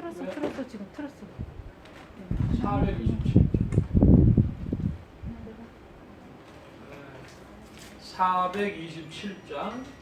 틀었어 지금 틀었어. 427. 427장.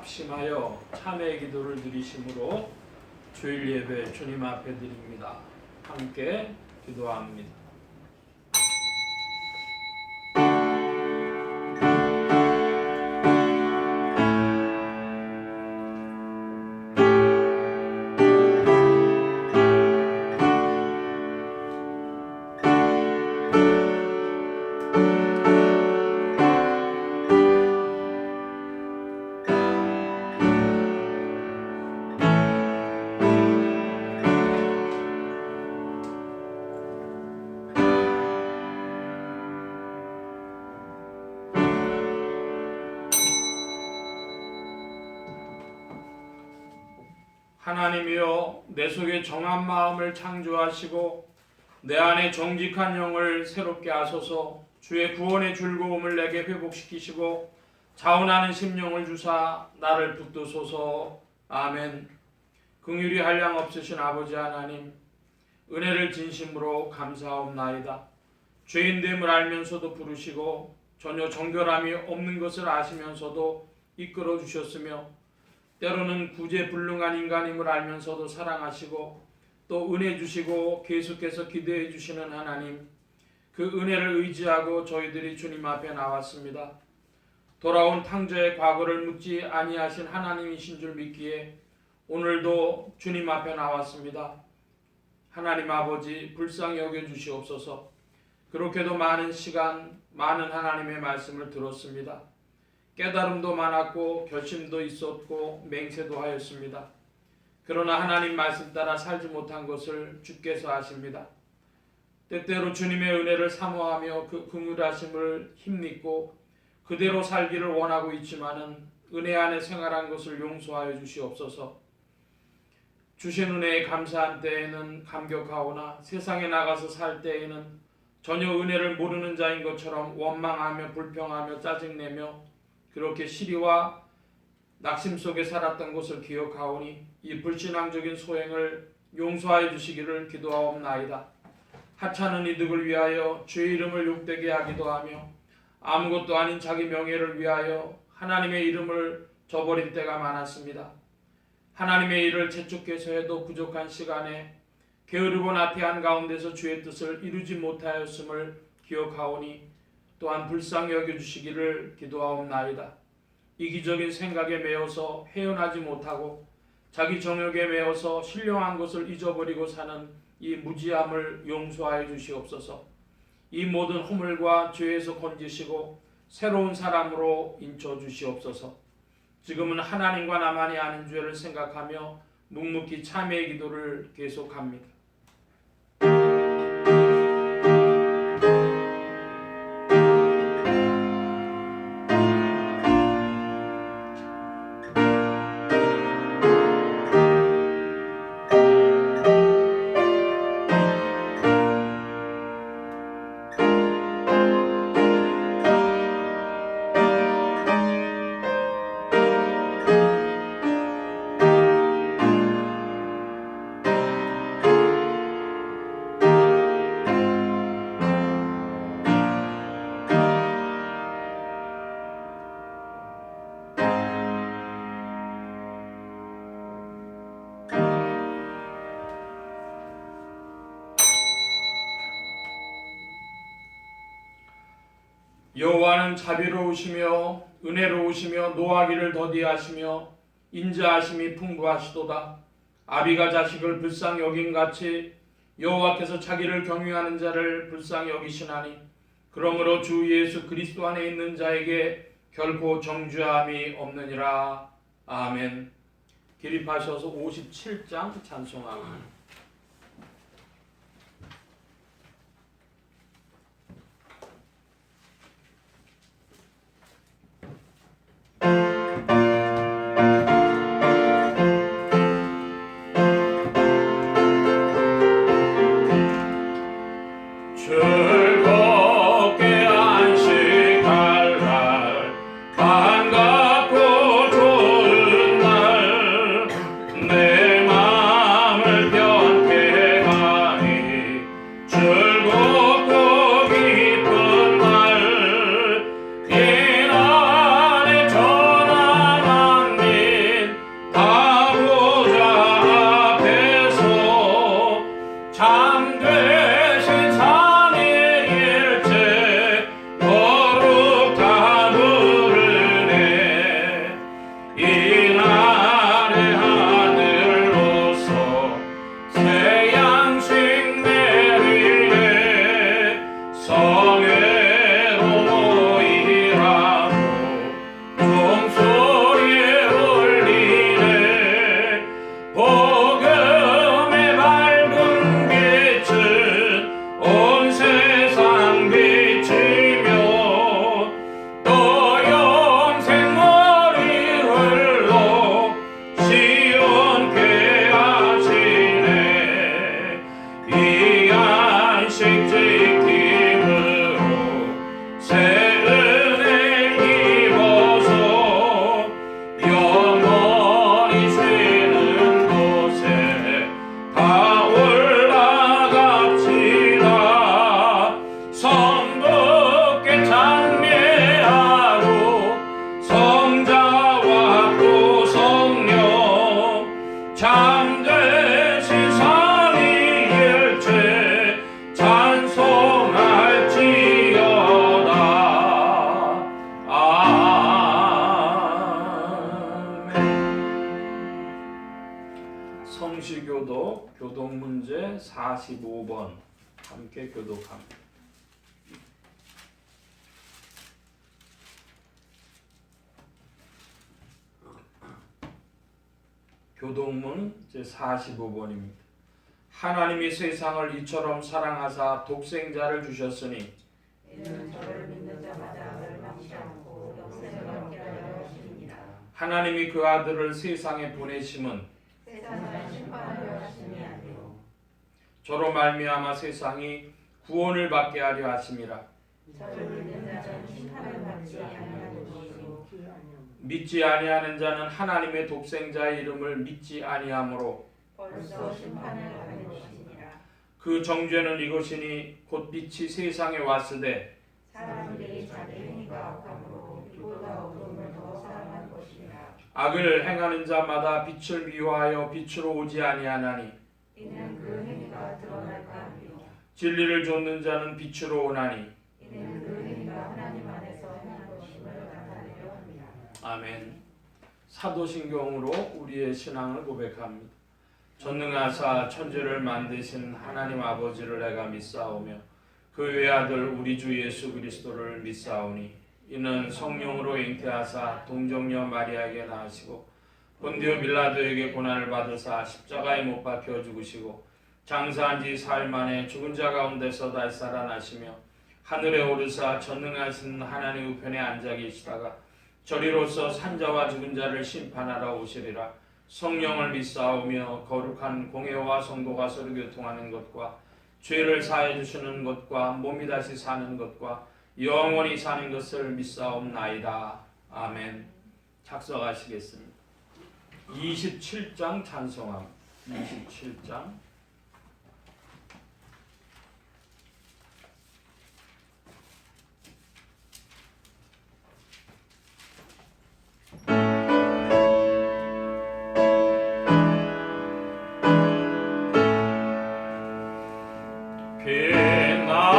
합심하여 참회의 기도를 드리심으로 주일 예배 주님 앞에 드립니다. 함께 기도합니다. 하나님이여, 내 속에 정한 마음을 창조하시고 내 안에 정직한 영을 새롭게 하소서. 주의 구원의 즐거움을 내게 회복시키시고 자원하는 심령을 주사 나를 붙드소서. 아멘. 긍휼이 한량 없으신 아버지 하나님, 은혜를 진심으로 감사하옵나이다. 죄인됨을 알면서도 부르시고 전혀 정결함이 없는 것을 아시면서도 이끌어 주셨으며 때로는 구제불능한 인간임을 알면서도 사랑하시고 또 은혜 주시고 계속해서 기대해 주시는 하나님, 그 은혜를 의지하고 저희들이 주님 앞에 나왔습니다. 돌아온 탕자의 과거를 묻지 아니하신 하나님이신 줄 믿기에 오늘도 주님 앞에 나왔습니다. 하나님 아버지, 불쌍히 여겨주시옵소서. 그렇게도 많은 시간, 많은 하나님의 말씀을 들었습니다. 깨달음도 많았고 결심도 있었고 맹세도 하였습니다. 그러나 하나님 말씀 따라 살지 못한 것을 주께서 아십니다. 때때로 주님의 은혜를 사모하며 그 긍휼하심을 힘입고 그대로 살기를 원하고 있지만은 은혜 안에 생활한 것을 용서하여 주시옵소서. 주신 은혜에 감사한 때에는 감격하오나 세상에 나가서 살 때에는 전혀 은혜를 모르는 자인 것처럼 원망하며 불평하며 짜증내며 그렇게 시리와 낙심 속에 살았던 것을 기억하오니 이 불신앙적인 소행을 용서하여 주시기를 기도하옵나이다. 하찮은 이득을 위하여 주의 이름을 욕되게 하기도 하며 아무것도 아닌 자기 명예를 위하여 하나님의 이름을 저버린 때가 많았습니다. 하나님의 일을 재촉해서 해도 부족한 시간에 게으르고 나태한 가운데서 주의 뜻을 이루지 못하였음을 기억하오니 또한 불쌍히 여겨주시기를 기도하옵나이다. 이기적인 생각에 매여서 헤어나지 못하고 자기 정욕에 매여서 신령한 것을 잊어버리고 사는 이 무지함을 용서하여 주시옵소서. 이 모든 허물과 죄에서 건지시고 새로운 사람으로 인쳐 주시옵소서. 지금은 하나님과 나만이 아는 죄를 생각하며 묵묵히 참회의 기도를 계속합니다. 여호와는 자비로우시며 은혜로우시며 노하기를 더디하시며 인자하심이 풍부하시도다. 아비가 자식을 불쌍히 여김같이 여호와께서 자기를 경외하는 자를 불쌍히 여기시나니 그러므로 주 예수 그리스도 안에 있는 자에게 결코 정죄함이 없느니라. 아멘. 기립하셔서 57장 찬송합니다. 성시교독 교독문제 45번 함께 교독합니다. 교독문 제45번입니다. 하나님이 세상을 이처럼 사랑하사 독생자를 주셨으니 이는 저를 믿는 자마다 멸망치 않고 영생을 얻게 하려 하심이니라. 하나님이 그 아들을 세상에 보내심은 세상을 심판하려 하심이 아니요 저로 말미암아 세상이 구원을 받게 하려 하심이라. 저를 믿는 자는 심판을 받지 아니하는 것이요 믿지 아니하는 자는 하나님의 독생자의 이름을 믿지 아니하므로 벌써 심판을 받는 것이니라. 그 정죄는 이것이니 곧 빛이 세상에 왔으되 사람들이 자기 행위가 악함으로 빛보다 어둠을 더 사랑한 것이니라. 악을 행하는 자마다 빛을 미워하여 빛으로 오지 아니하나니 이는 그 행위가 드러날까 하며 진리를 좇는 자는 빛으로 오나니 이는 그 행위가 하나님 안에서 행한 것임을 나타내려 합니다. 아멘. 사도신경으로 우리의 신앙을 고백합니다. 전능하사 천지를 만드신 하나님 아버지를 내가 믿사오며 그 외아들 우리 주 예수 그리스도를 믿사오니 이는 성령으로 잉태하사 동정녀 마리아에게 낳으시고 본디오 빌라도에게 고난을 받으사 십자가에 못 박혀 죽으시고 장사한 지 사흘 만에 죽은 자 가운데서 다시 살아나시며 하늘에 오르사 전능하신 하나님 우편에 앉아 계시다가 저리로서 산자와 죽은 자를 심판하러 오시리라. 성령을 믿사오며 거룩한 공회와 성도가 서로 교통하는 것과 죄를 사해 주시는 것과 몸이 다시 사는 것과 영원히 사는 것을 믿사옵나이다. 아멘. 작성하시겠습니다. 27장 찬송함. 27장.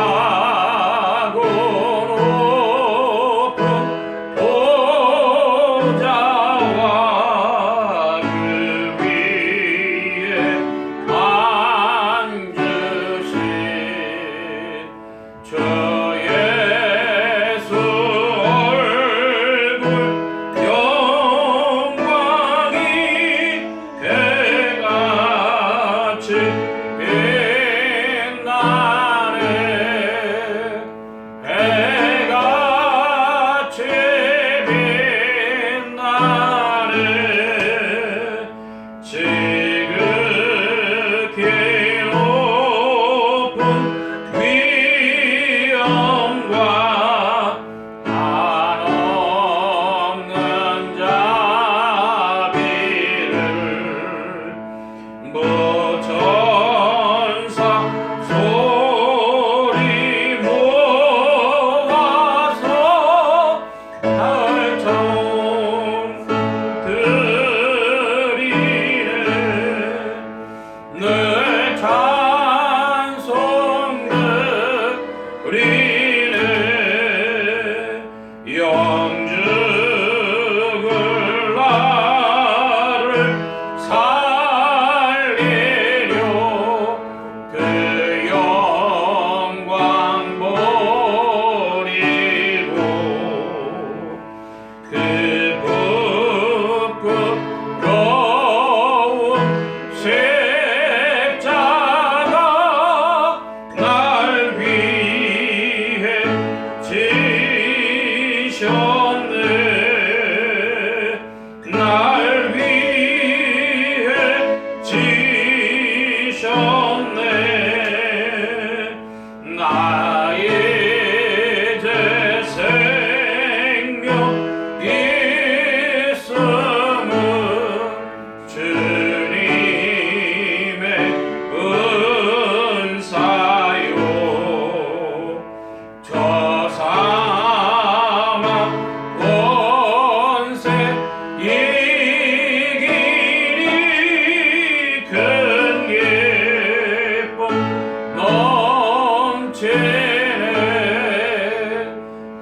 빛나고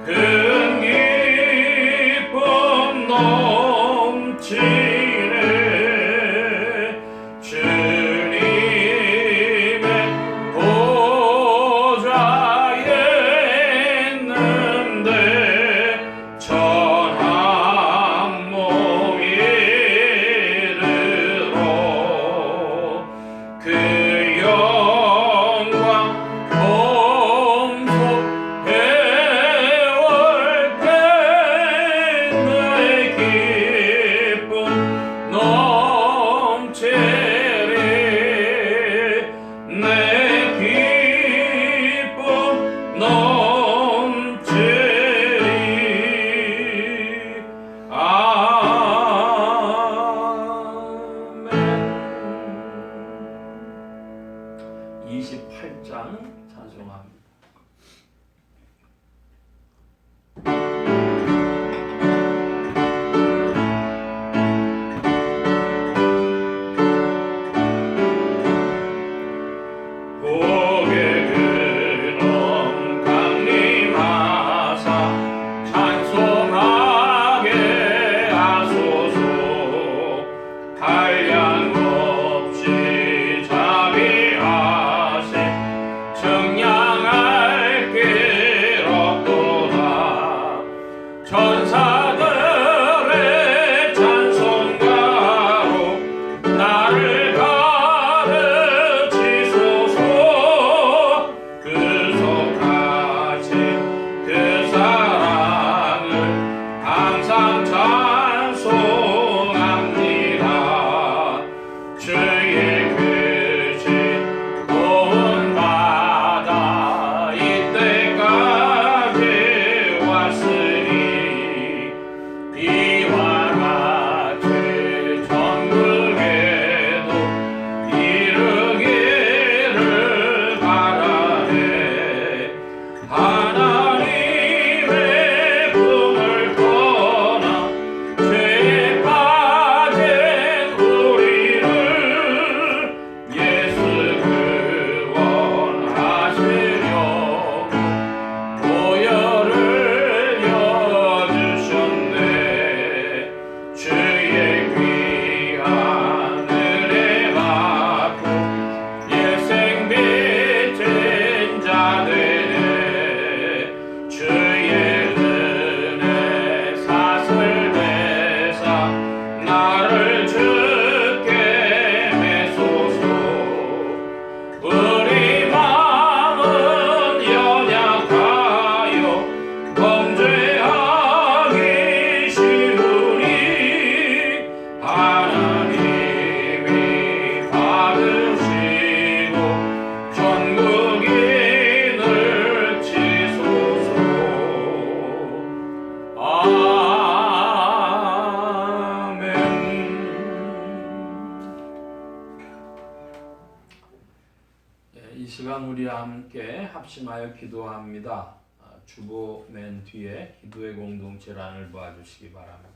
큰 기쁨 넘치네. 주님의 보좌에 있는데 천한 몸이 이르러 그 영광 공속해올 때 내 기쁨 넘치리. 내 기쁨 넘치리. 아멘. 28장 찬송합니다. 고개 근엄 강림하사 찬송하게 하소서. 한량 없이 자비하신 청량할 길 없도다. 천사들의 찬송가로 나를 가르치소서. 구속하신 그 사랑을 항상 찬송합니다. 주의 크신 구원받아 이때까지 왔으니 비와 같이 천국에도 이르기를 바라네. 하나님의 품을 떠나 죄에 빠진 우리를 예수 구원하시려고 보혈을 여주셨네. 주의 귀한 은혜 받고 일생 빚진 자 되네. 주의 은혜 사슬대사 나를 주께 매소서. 우리 마음은 연약하여 범죄하기 쉬우니 하나님이 받으시고 천국인을 치소서. 아멘. 이 시간 우리 함께 합심하여 기도합니다. 주보 맨 뒤에 기도의 공동체란을 봐주시기 바랍니다.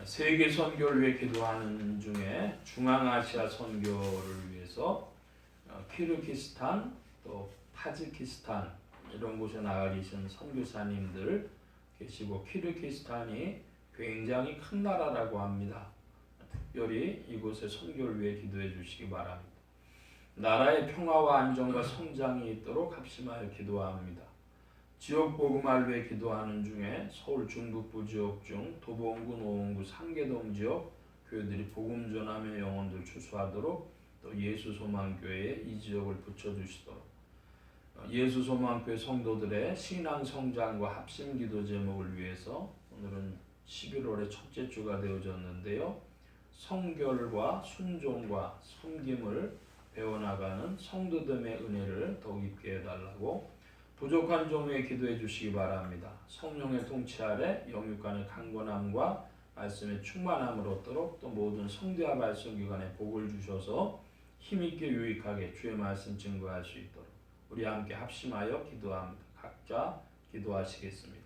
세계 선교를 위해 기도하는 중에 중앙아시아 선교를 위해서 키르기스탄 또 타지키스탄 이런 곳에 나가 계신 선교사님들 계시고, 키르기스탄이 굉장히 큰 나라라고 합니다. 특별히 이곳에 선교를 위해 기도해 주시기 바랍니다. 나라의 평화와 안정과 성장이 있도록 합심하여 기도합니다. 지역 복음화를 위해 기도하는 중에 서울 중북부 지역 중 도봉구, 노원구, 상계동 지역 교회들이 복음 전함의 영혼들 추수하도록, 또 예수소망교회에 이 지역을 붙여주시도록, 예수소망교회 성도들의 신앙 성장과 합심 기도 제목을 위해서 오늘은 11월의 첫째 주가 되어졌는데요. 성결과 순종과 섬김을 배워나가는 성도됨의 은혜를 더욱 입게 해달라고 부족한 종에 기도해 주시기 바랍니다. 성령의 통치 아래 영육간의 강건함과 말씀의 충만함을 얻도록, 또 모든 성대와 발송기관에 복을 주셔서 힘있게 유익하게 주의 말씀 증거할 수 있도록 우리 함께 합심하여 기도합니다. 각자 기도하시겠습니다.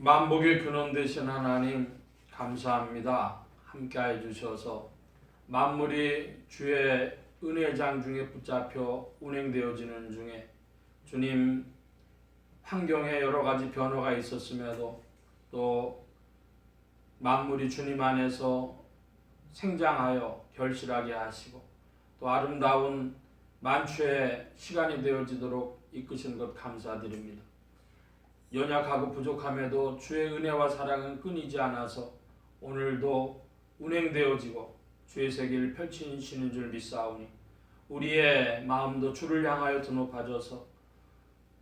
만복의 근원 되신 하나님 감사합니다. 함께해 주셔서 만물이 주의 은혜장 중에 붙잡혀 운행되어지는 중에 주님 환경에 여러 가지 변화가 있었음에도 또 만물이 주님 안에서 생장하여 결실하게 하시고 또 아름다운 만추의 시간이 되어지도록 이끄신 것 감사드립니다. 연약하고 부족함에도 주의 은혜와 사랑은 끊이지 않아서 오늘도 운행되어지고 주의 세계를 펼치시는 줄 믿사오니 우리의 마음도 주를 향하여 더 높아져서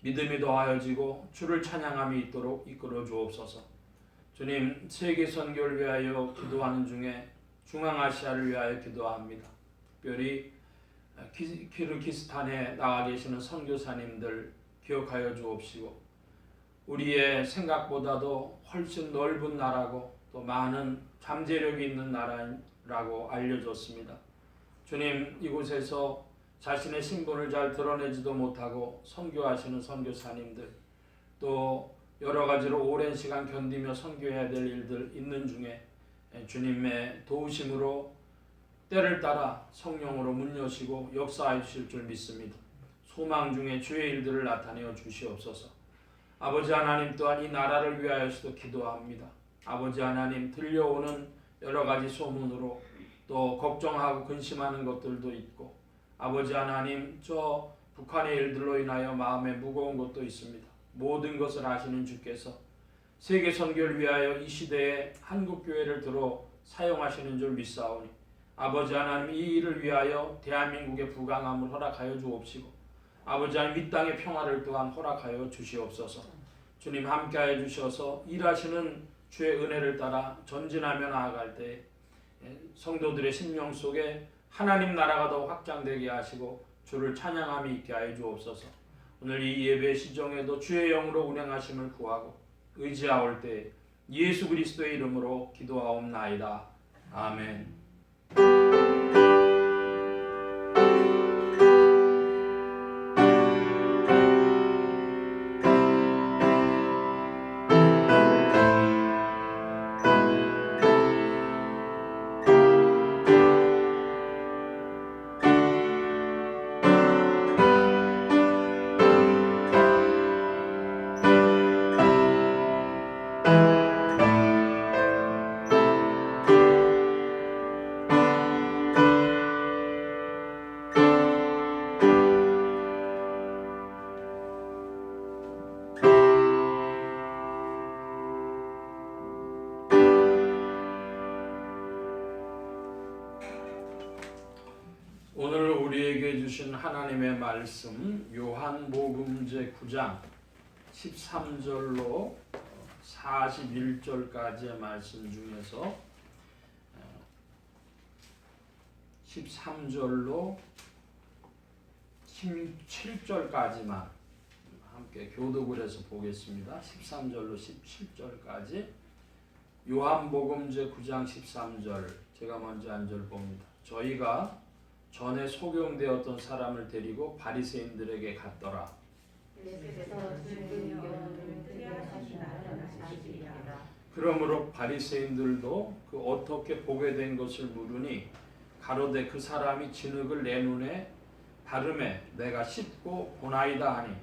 믿음이 더하여지고 주를 찬양함이 있도록 이끌어 주옵소서. 주님, 세계 선교를 위하여 기도하는 중에 중앙아시아를 위하여 기도합니다. 특별히 키르기스탄에 나와 계시는 선교사님들 기억하여 주옵시고 우리의 생각보다도 훨씬 넓은 나라고 또 많은 잠재력이 있는 나라라고 알려졌습니다. 주님, 이곳에서 자신의 신분을 잘 드러내지도 못하고 선교하시는 선교사님들 또 여러 가지로 오랜 시간 견디며 선교해야 될 일들 있는 중에 주님의 도우심으로 때를 따라 성령으로 문 여시고 역사해 주실 줄 믿습니다. 소망 중에 주의 일들을 나타내어 주시옵소서. 아버지 하나님 또한 이 나라를 위하여서도 기도합니다. 아버지 하나님, 들려오는 여러 가지 소문으로 또 걱정하고 근심하는 것들도 있고 아버지 하나님, 저 북한의 일들로 인하여 마음에 무거운 것도 있습니다. 모든 것을 아시는 주께서 세계 선교를 위하여 이 시대에 한국교회를 들어 사용하시는 줄 믿사오니 아버지 하나님, 이 일을 위하여 대한민국의 부강함을 허락하여 주옵시고 아버지 하나님, 이 땅의 평화를 또한 허락하여 주시옵소서. 주님, 함께하여 주셔서 일하시는 주의 은혜를 따라 전진하며 나아갈 때 성도들의 심령 속에 하나님 나라가 더 확장되게 하시고 주를 찬양함이 있게 하여 주옵소서. 오늘 이 예배 시정에도 주의 영으로 운행하심을 구하고 의지하올 때 예수 그리스도의 이름으로 기도하옵나이다. 아멘. 오늘 우리에게 주신 하나님의 말씀 요한복음제 9장 13절로 41절까지의 말씀 중에서 13절로 17절까지만 함께 교독을 해서 보겠습니다. 13절로 17절까지 요한복음제 9장 13절, 제가 먼저 한 절 봅니다. 저희가 전에 소경되었던 사람을 데리고 바리새인들에게 갔더라. 그러므로 바리새인들도 그 어떻게 보게 된 것을 물으니 가로되 그 사람이 진흙을 내 눈에 바르매 내가 씹고 보나이다 하니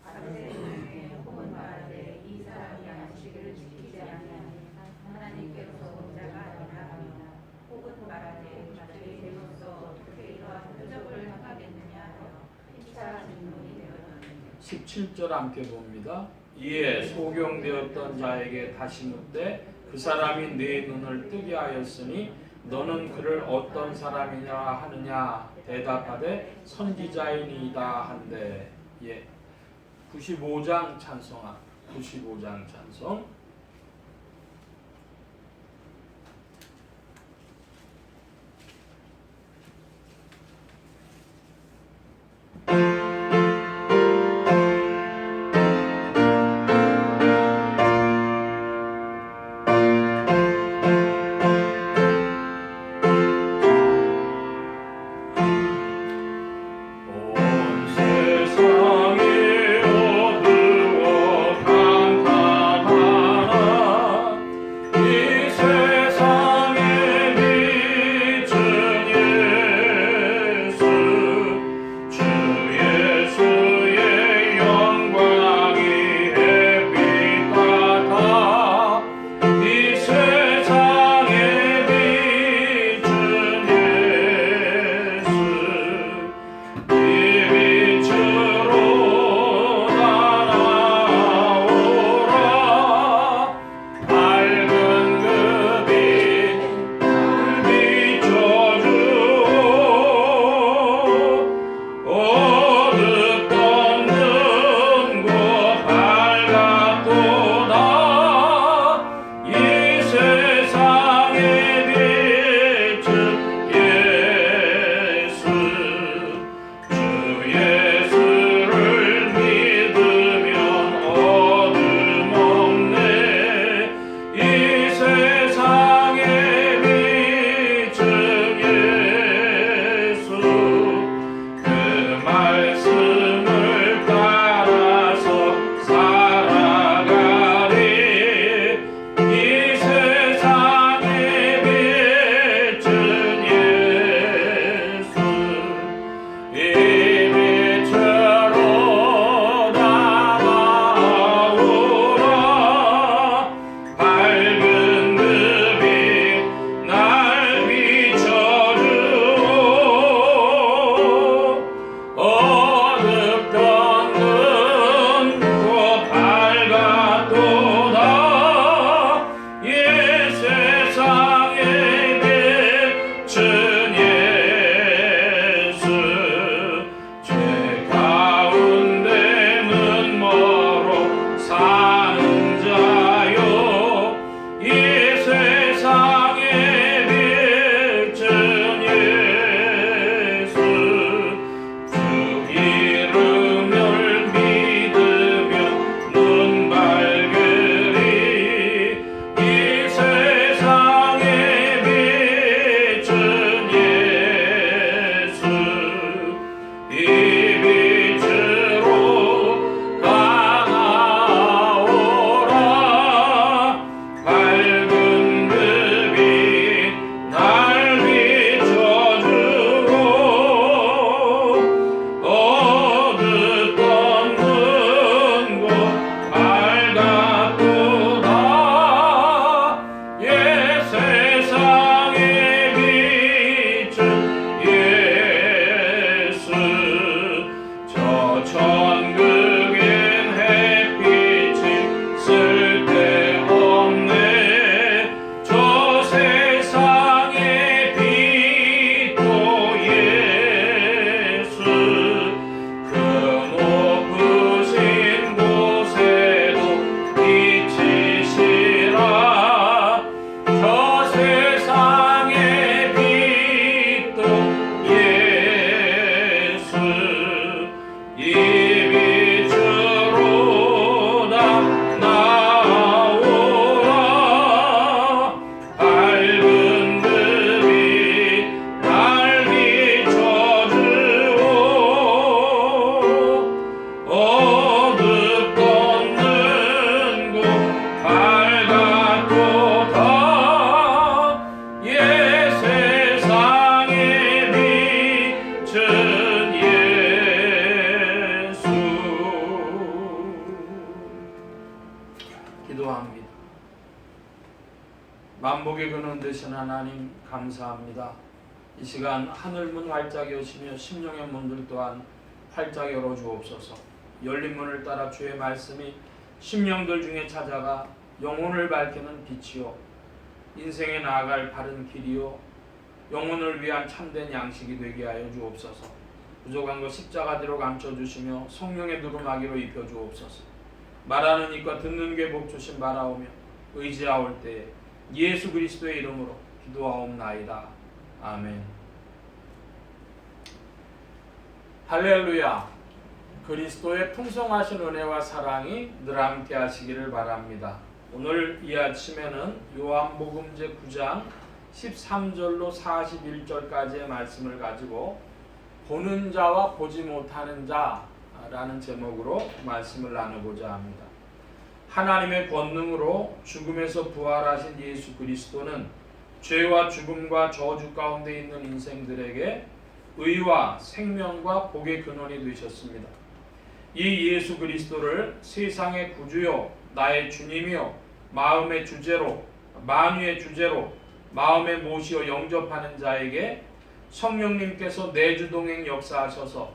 바리새인들이 혹은 말하되 이 사람이 안식일을 지키지 아니하니 하나님께로서 온 자가 아니라 하며 혹은 말하되 죄인으로서 어떻게 이러한 표적을 행하겠느냐 하여 피차 질문이 되었느니라. 17절 함께 봅니다. 이에 소경되었던 자에게 다시 묻되 그 사람이 네 눈을 뜨게 하였으니 너는 그를 어떤 사람이냐 하느냐 대답하되 선지자이니이다 한대. 95장 찬송합 95장 찬송. 세상에 어두워 캄캄한 회복의 근원 되신 하나님 감사합니다. 이 시간 하늘문 활짝 여시며 심령의 문들 또한 활짝 열어주옵소서. 열린 문을 따라 주의 말씀이 심령들 중에 찾아가 영혼을 밝히는 빛이요 인생에 나아갈 바른 길이요 영혼을 위한 참된 양식이 되게 하여 주옵소서. 부족한 것 십자가대로 감춰주시며 성령의 두루마기로 입혀주옵소서. 말하는 입과 듣는 귀에 복 주신 바라오며 의지하올 때에 예수 그리스도의 이름으로 기도하옵나이다. 아멘. 할렐루야. 그리스도의 풍성하신 은혜와 사랑이 늘 함께 하시기를 바랍니다. 오늘 이 아침에는 요한복음 제9장 13절로 41절까지의 말씀을 가지고 보는 자와 보지 못하는 자라는 제목으로 말씀을 나누고자 합니다. 하나님의 권능으로 죽음에서 부활하신 예수 그리스도는 죄와 죽음과 저주 가운데 있는 인생들에게 의와 생명과 복의 근원이 되셨습니다. 이 예수 그리스도를 세상의 구주요 나의 주님이요 마음의 주제로 만유의 주제로 마음에 모시어 영접하는 자에게 성령님께서 내주동행 역사하셔서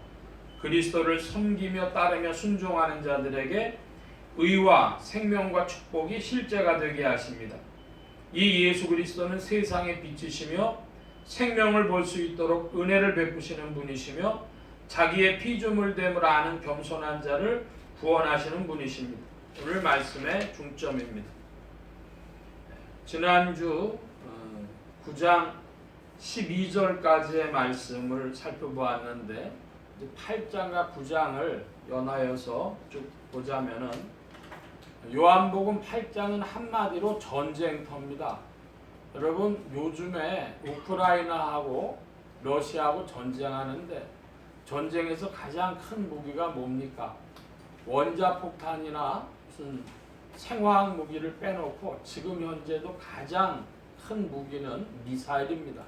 그리스도를 섬기며 따르며 순종하는 자들에게 의와 생명과 축복이 실제가 되게 하십니다. 이 예수 그리스도는 세상의 빛이시며 생명을 볼 수 있도록 은혜를 베푸시는 분이시며 자기의 피조물됨을 아는 겸손한 자를 구원하시는 분이십니다. 오늘 말씀의 중점입니다. 지난주 9장 12절까지의 말씀을 살펴보았는데 8장과 9장을 연하여서 쭉 보자면은 요한복음 8장은 한마디로 전쟁터입니다. 여러분 요즘에 우크라이나하고 러시아하고 전쟁하는데 전쟁에서 가장 큰 무기가 뭡니까? 원자폭탄이나 무슨 생화학 무기를 빼놓고 지금 현재도 가장 큰 무기는 미사일입니다.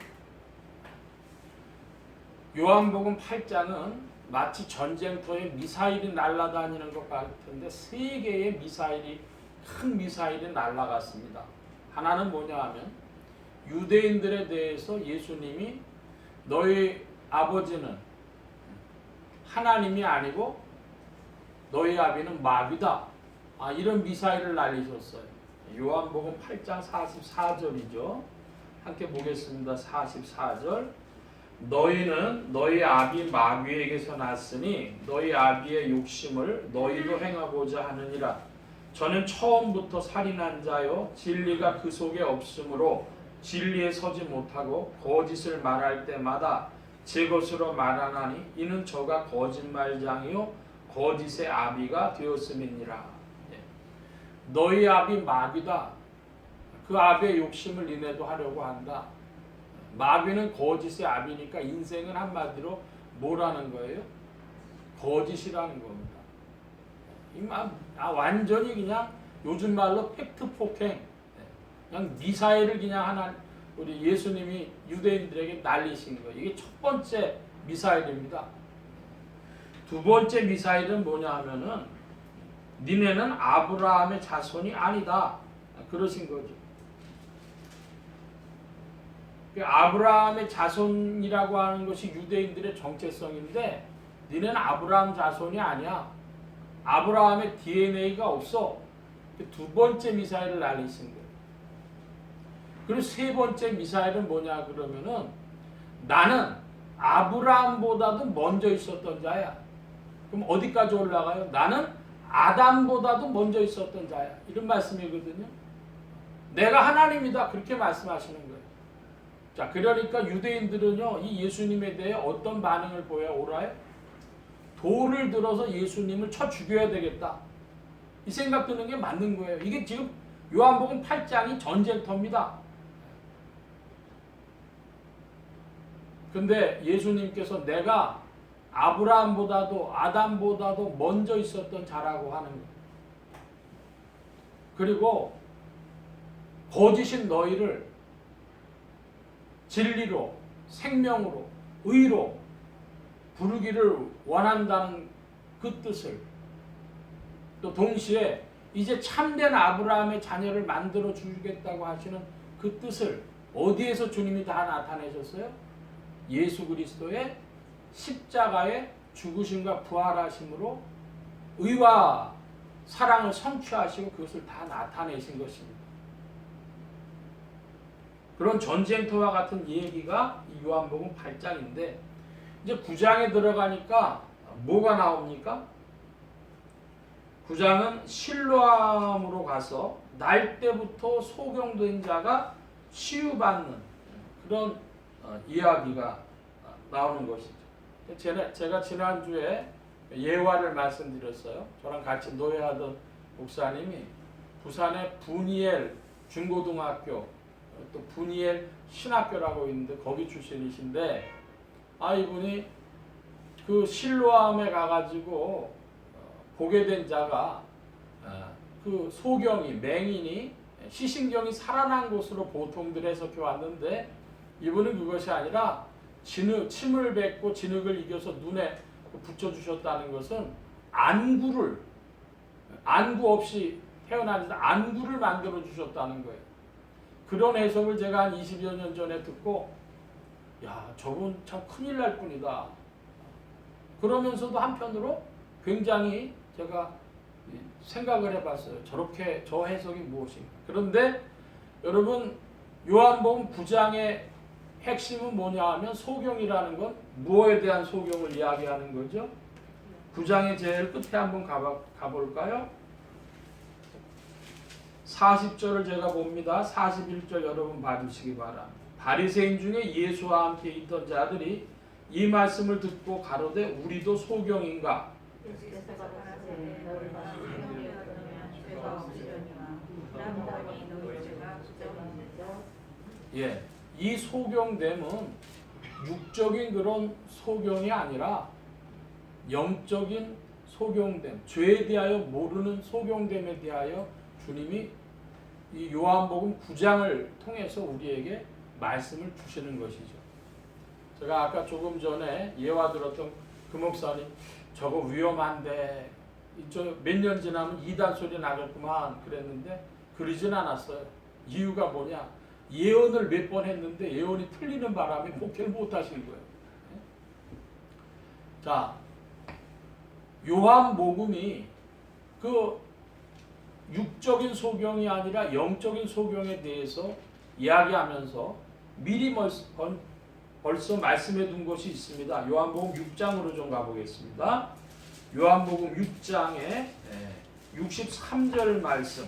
요한복음 8장은 마치 전쟁터에 미사일이 날아다니는 것 같은데 세 개의 미사일이 큰 미사일이 날아갔습니다. 하나는 뭐냐 하면 유대인들에 대해서 예수님이 너희 아버지는 하나님이 아니고 너희 아비는 마귀다. 이런 미사일을 날리셨어요. 요한복음 8장 44절이죠. 함께 보겠습니다. 44절. 너희는 너희 아비 마귀에게서 났으니 너희 아비의 욕심을 너희도 행하고자 하느니라. 저는 처음부터 살인한 자요 진리가 그 속에 없으므로 진리에 서지 못하고 거짓을 말할 때마다 제 것으로 말하나니 이는 저가 거짓말장이요 거짓의 아비가 되었음이니라. 너희 아비 마귀다. 그 아비의 욕심을 니네도 하려고 한다. 마귀는 거짓의 아비니까 인생은 한마디로 뭐라는 거예요? 거짓이라는 겁니다. 완전히 그냥 요즘 말로 팩트 폭행, 그냥 미사일을 그냥 하나 우리 예수님이 유대인들에게 날리신 거예요. 이게 첫 번째 미사일입니다. 두 번째 미사일은 뭐냐 하면은 니네는 아브라함의 자손이 아니다. 그러신 거죠. 아브라함의 자손이라고 하는 것이 유대인들의 정체성인데 니네는 아브라함 자손이 아니야. 아브라함의 DNA가 없어. 두 번째 미사일을 날리신 거예요. 그리고 세 번째 미사일은 뭐냐 그러면은 나는 아브라함보다도 먼저 있었던 자야. 그럼 어디까지 올라가요? 나는 아담보다도 먼저 있었던 자야. 이런 말씀이거든요. 내가 하나님이다. 그렇게 말씀하시는 거예요. 자, 그러니까 유대인들은요, 이 예수님에 대해 어떤 반응을 보여오라요? 돌을 들어서 예수님을 쳐 죽여야 되겠다. 이 생각 드는 게 맞는 거예요. 이게 지금 요한복음 8장이 전쟁터입니다. 근데 예수님께서 내가 아브라함보다도 아담보다도 먼저 있었던 자라고 하는 거예요. 그리고 거짓인 너희를 진리로, 생명으로, 의로 부르기를 원한다는 그 뜻을 또 동시에 이제 참된 아브라함의 자녀를 만들어 주겠다고 하시는 그 뜻을 어디에서 주님이 다 나타내셨어요? 예수 그리스도의 십자가의 죽으심과 부활하심으로 의와 사랑을 성취하시고 그것을 다 나타내신 것입니다. 그런 전쟁터와 같은 얘기가 이 요한복음 8장인데 이제 9장에 들어가니까 뭐가 나옵니까? 9장은 실로암으로 가서 날 때부터 소경된 자가 치유받는 그런 이야기가 나오는 것이죠. 제가 지난주에 예화를 말씀드렸어요. 저랑 같이 노예하던 목사님이 부산의 분이엘 중고등학교 또 분이엘 신학교라고 있는데 거기 출신이신데 이분이 그 실로암에 가가지고 보게 된 자가 그 소경이 맹인이 시신경이 살아난 곳으로 보통들 해석해 왔는데 이분은 그것이 아니라 침을 뱉고 진흙을 이겨서 눈에 붙여주셨다는 것은 안구 없이 태어나는데 안구를 만들어 주셨다는 거예요. 그런 해석을 제가 한 20여 년 전에 듣고 야 저분 참 큰일 날 뿐이다. 그러면서도 한편으로 굉장히 제가 생각을 해봤어요. 저렇게 저 해석이 무엇인가. 그런데 여러분 요한복음 9장의 핵심은 뭐냐 하면 소경이라는 건 무엇에 대한 소경을 이야기하는 거죠? 9장의 제일 끝에 한번 가볼까요? 40절을 제가 봅니다. 41절 여러분 봐주시기 바랍니다. 바리새인 중에 예수와 함께 있던 자들이 이 말씀을 듣고 가로되 우리도 소경인가? 예, 이 소경됨은 육적인 그런 소경이 아니라 영적인 소경됨, 죄에 대하여 모르는 소경됨에 대하여 주님이 이 요한복음 9장을 통해서 우리에게 말씀을 주시는 것이죠. 제가 아까 조금 전에 예화 들었던 그 목사님 저거 위험한데 몇 년 지나면 이단 소리 나겠구만 그랬는데 그러진 않았어요. 이유가 뭐냐? 예언을 몇 번 했는데 예언이 틀리는 바람에 목회를 못 하신 거예요. 자, 요한복음이 그 육적인 소경이 아니라 영적인 소경에 대해서 이야기하면서 미리 벌써 말씀해 둔 것이 있습니다. 요한복음 6장으로 좀 가보겠습니다. 요한복음 6장에 63절 말씀.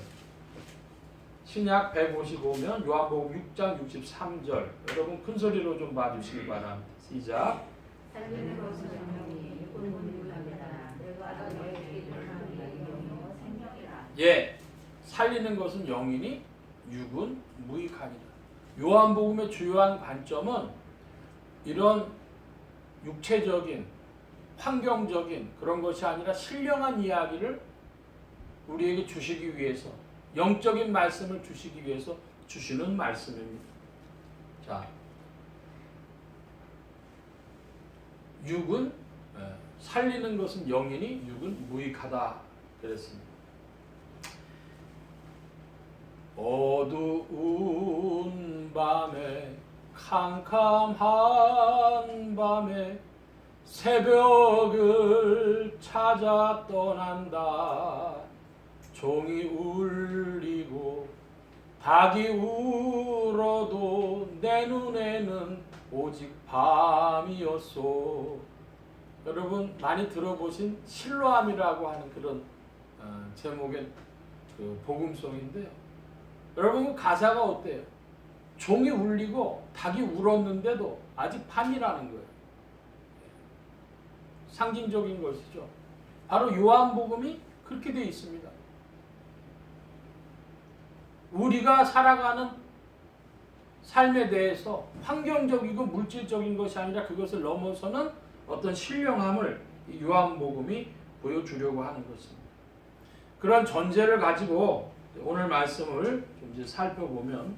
신약 155면 요한복음 6장 63절. 여러분 큰 소리로 좀 봐주시기 바랍니다. 시작. 살리는 것은 영이니 육은 무익하니라. 내가 너에게 이르노니 영이요 생명이라. 예, 살리는 것은 영이니 육은 무익하니라. 요한복음의 주요한 관점은 이런 육체적인 환경적인 그런 것이 아니라 신령한 이야기를 우리에게 주시기 위해서 영적인 말씀을 주시기 위해서 주시는 말씀입니다. 자, 육은 살리는 것은 영이니 육은 무익하다 그랬습니다. 어두운 밤에 캄캄한 밤에 새벽을 찾아 떠난다. 종이 울리고 닭이 울어도 내 눈에는 오직 밤이었소. 여러분 많이 들어보신 실로암이라고 하는 그런 제목의 그 복음송인데요. 여러분 그 가사가 어때요? 종이 울리고 닭이 울었는데도 아직 밤이라는 거예요. 상징적인 것이죠. 바로 요한복음이 그렇게 되어 있습니다. 우리가 살아가는 삶에 대해서 환경적이고 물질적인 것이 아니라 그것을 넘어서는 어떤 신령함을 요한복음이 보여주려고 하는 것입니다. 그런 전제를 가지고 오늘 말씀을 좀 이제 살펴보면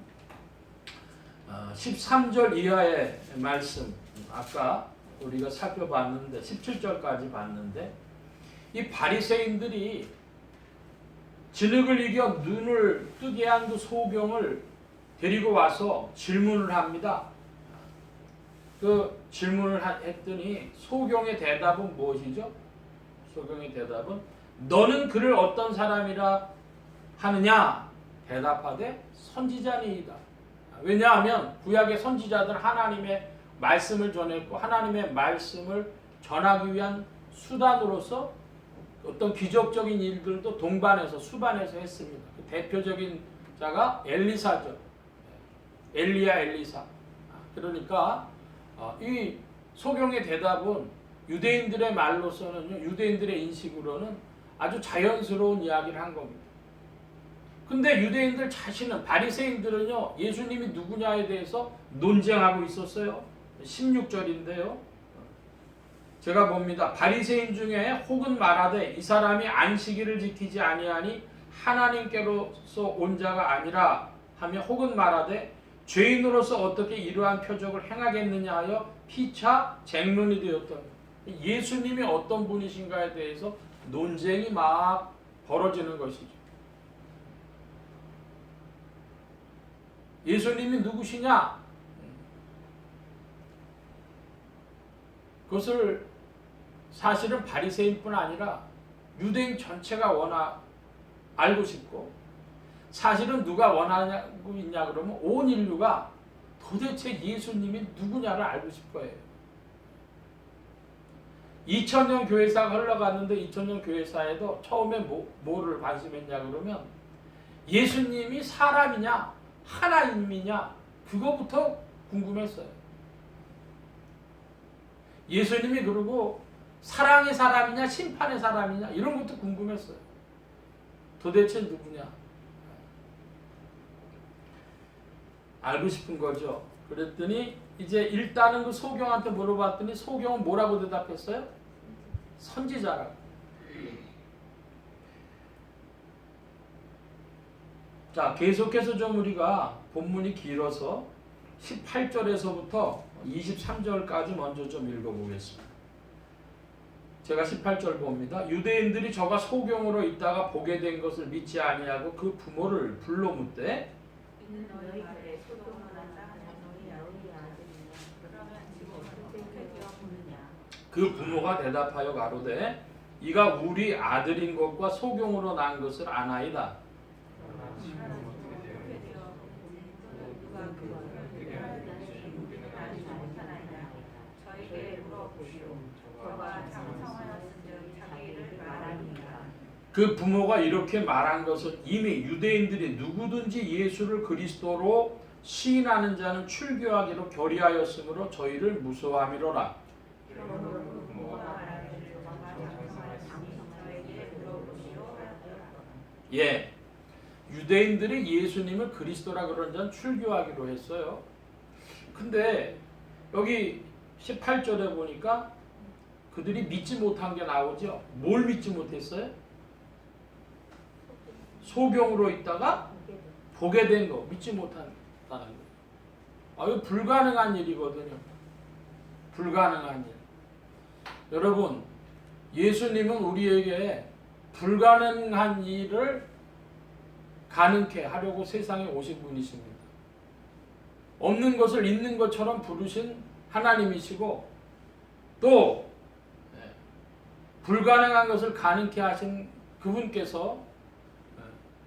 13절 이하의 말씀 아까 우리가 살펴봤는데 17절까지 봤는데 이 바리새인들이 진흙을 이겨 눈을 뜨게 한 그 소경을 데리고 와서 질문을 합니다. 그 질문을 했더니 소경의 대답은 무엇이죠? 소경의 대답은 너는 그를 어떤 사람이라 하느냐? 대답하되 선지자니이다. 왜냐하면 구약의 선지자들 하나님의 말씀을 전했고 하나님의 말씀을 전하기 위한 수단으로서 어떤 기적적인 일들도 동반해서 수반해서 했습니다. 그 대표적인 자가 엘리사죠. 엘리야 엘리사. 그러니까 이 소경의 대답은 유대인들의 말로서는요, 유대인들의 인식으로는 아주 자연스러운 이야기를 한 겁니다. 근데 유대인들 자신은 바리새인들은요 예수님이 누구냐에 대해서 논쟁하고 있었어요. 16절인데요. 제가 봅니다. 바리새인 중에 혹은 말하되 이 사람이 안식일을 지키지 아니하니 하나님께로서 온 자가 아니라 하며 혹은 말하되 죄인으로서 어떻게 이러한 표적을 행하겠느냐 하여 피차 쟁론이 되었던 예수님이 어떤 분이신가에 대해서 논쟁이 막 벌어지는 것이죠. 예수님이 누구시냐? 그것을 사실은 바리새인뿐 아니라 유대인 전체가 알고 싶고 사실은 누가 원하고 있냐 그러면 온 인류가 도대체 예수님이 누구냐를 알고 싶어 해요. 2000년 교회사가 흘러갔는데 2000년 교회사에도 처음에 뭐를 관심했냐 그러면 예수님이 사람이냐 하나님이냐 그거부터 궁금했어요. 예수님이 그리고 사랑의 사람이냐 심판의 사람이냐 이런 것도 궁금했어요. 도대체 누구냐 알고 싶은 거죠. 그랬더니 이제 일단은 그 소경한테 물어봤더니 소경은 뭐라고 대답했어요? 선지자라고. 자, 계속해서 좀 우리가 본문이 길어서 18절에서부터 23절까지 먼저 좀 읽어보겠습니다. 제가 18절 봅니다. 유대인들이 저가 소경으로 있다가 보게 된 것을 믿지 아니하고 그 부모를 불러 묻되 있는 너희 아래 소돔을 한다 너희 아들이냐 그러면 지금은 어떻게 되었느냐 그 부모가 대답하여 가로되 이가 우리 아들인 것과 소경으로 난 것을 아나이다. 그 부모가 이렇게 말한 것은 이미 유대인들이 누구든지 예수를 그리스도로 시인하는 자는 출교하기로 결의하였으므로 저희를 무서워함이로라. 예, 유대인들이 예수님을 그리스도라 그런 자는 출교하기로 했어요. 근데 여기 18절에 보니까 그들이 믿지 못한 게 나오죠. 뭘 믿지 못했어요? 소경으로 있다가 보게 된 거 믿지 못한다는 거예요. 이거 불가능한 일이거든요. 불가능한 일. 여러분, 예수님은 우리에게 불가능한 일을 가능케 하려고 세상에 오신 분이십니다. 없는 것을 있는 것처럼 부르신 하나님이시고 또 불가능한 것을 가능케 하신 그분께서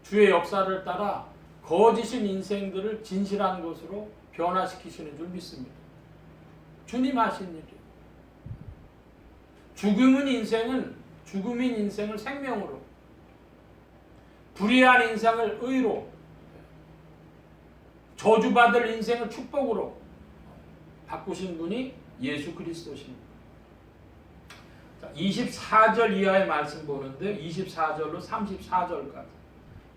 주의 역사를 따라 거짓인 인생들을 진실한 것으로 변화시키시는 줄 믿습니다. 주님 하신 일이에요. 죽음인 인생을 생명으로, 불의한 인생을 의로, 저주받을 인생을 축복으로 바꾸신 분이 예수 그리스도십니다. 24절 이하의 말씀 보는데 24절로 34절까지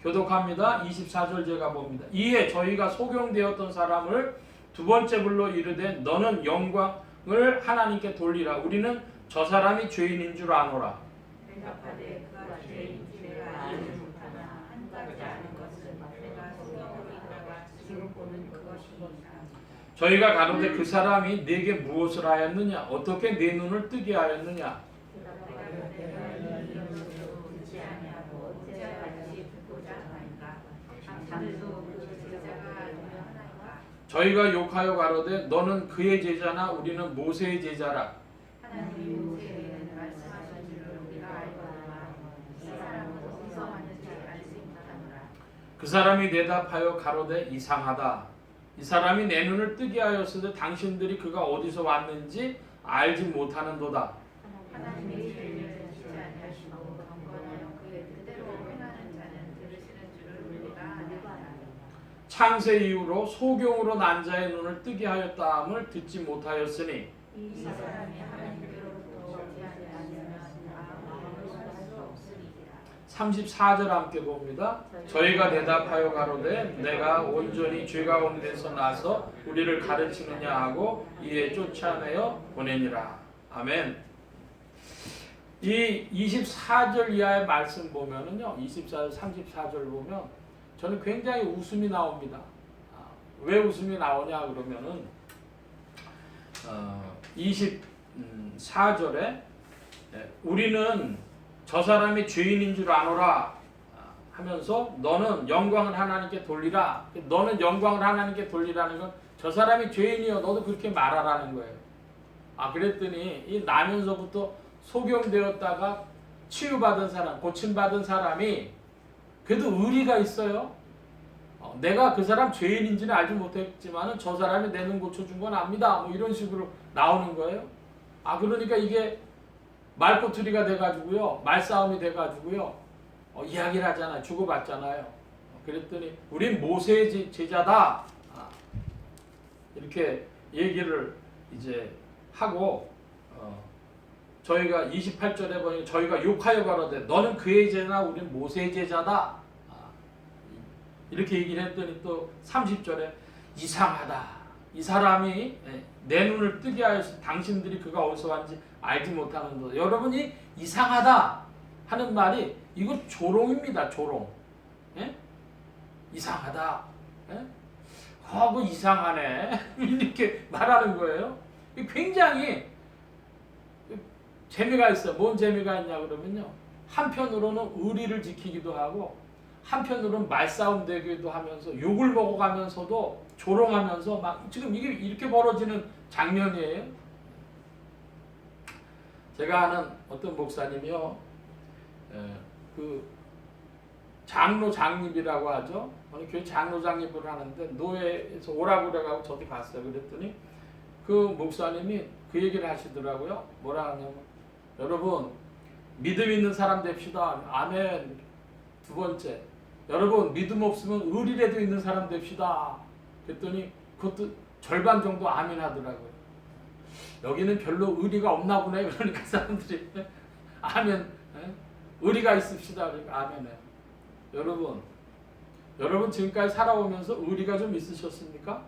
교독합니다. 24절 제가 봅니다. 이에 저희가 소경되었던 사람을 두 번째 불러 이르되 너는 영광을 하나님께 돌리라. 우리는 저 사람이 죄인인 줄 아노라. 대답하되 그가 죄인인지 내가 알지 못하나 한 가지 아는 것은 내가 소경으로 있다가 지금 보는 그것이니라. 저희가 가로되 그 사람이 내게 무엇을 하였느냐? 어떻게 내 눈을 뜨게 하였느냐? 저희가 욕하여 가로되 너는 그의 제자나 우리는 모세의 제자라. 하나님이 모세에게 말씀하신 줄을 우리가 알거니와 이 사람은 어디서 왔는지 알지 못하노라. 그 사람이 대답하여 가로되 이상하다. 이 사람이 내 눈을 뜨게 하였으되 당신들이 그가 어디서 왔는지 알지 못하는도다. 하나님의 진리를 지지 아니하시고 경건하여 그의 뜻대로 행하는 자는 들으시는 줄을 우리가 아니하노라. 창세 이후로 소경으로 난 자의 눈을 뜨게 하였다함을 듣지 못하였으니 이 사람이 하나님께로부터 오지 아니하면 아무것도 할 수 없으리라. 34절 함께 봅니다. 저희가 대답하여 가로되 내가 온전히 죄 가운데서 나서 우리를 가르치느냐 하고 이에 쫓아내어 보내니라. 아멘. 이 24절 이하의 말씀 보면은요, 24절, 34절 보면 저는 굉장히 웃음이 나옵니다. 왜 웃음이 나오냐 그러면은 24절에 우리는 저 사람이 죄인인 줄 아노라 하면서 너는 영광을 하나님께 돌리라. 너는 영광을 하나님께 돌리라는 건 저 사람이 죄인이여 너도 그렇게 말하라는 거예요. 그랬더니 이 나면서부터 소경되었다가 치유받은 사람, 고침받은 사람이 그래도 의리가 있어요. 내가 그 사람 죄인인지는 알지 못했지만 저 사람이 내 눈 고쳐준 건 압니다. 뭐 이런 식으로 나오는 거예요. 그러니까 이게 말꼬투리가 돼가지고요, 말싸움이 돼가지고요, 이야기를 하잖아요. 주고받잖아요. 그랬더니 우린 모세의 제자다. 이렇게 얘기를 이제 하고 저희가 28절에 보니까 저희가 욕하여 가로되 너는 그의 제자나 우리는 모세의 제자다. 이렇게 얘기를 했더니 또 30절에 이상하다. 이 사람이 내 눈을 뜨게 하여서 당신들이 그가 어디서 왔는지 알지 못하는 것. 여러분이 이상하다 하는 말이 이거 조롱입니다. 조롱. 예? 이상하다. 예? 그 이상하네. 이렇게 말하는 거예요. 굉장히 재미가 있어요. 뭔 재미가 있냐 그러면요. 한편으로는 의리를 지키기도 하고 한편으로는 말싸움 되기도 하면서 욕을 먹어가면서도 조롱하면서 막 지금 이게 이렇게 벌어지는 장면이에요. 제가 아는 어떤 목사님이요. 그 장로 장립이라고 하죠. 어느 교회 장로 장립을 하는데 노예에서 오라고 그래가지고 저도 갔어요. 그랬더니 그 목사님이 그 얘기를 하시더라고요. 뭐라 하냐면 여러분 믿음 있는 사람 됩시다. 아멘. 두 번째, 여러분 믿음 없으면 의리라도 있는 사람 됩시다. 그랬더니 그것도 절반 정도 아멘 하더라고요. 여기는 별로 의리가 없나 보네. 그러니까 사람들이 아멘. 의리가 있읍시다. 그러니까 아멘해요. 여러분 지금까지 살아오면서 의리가 좀 있으셨습니까?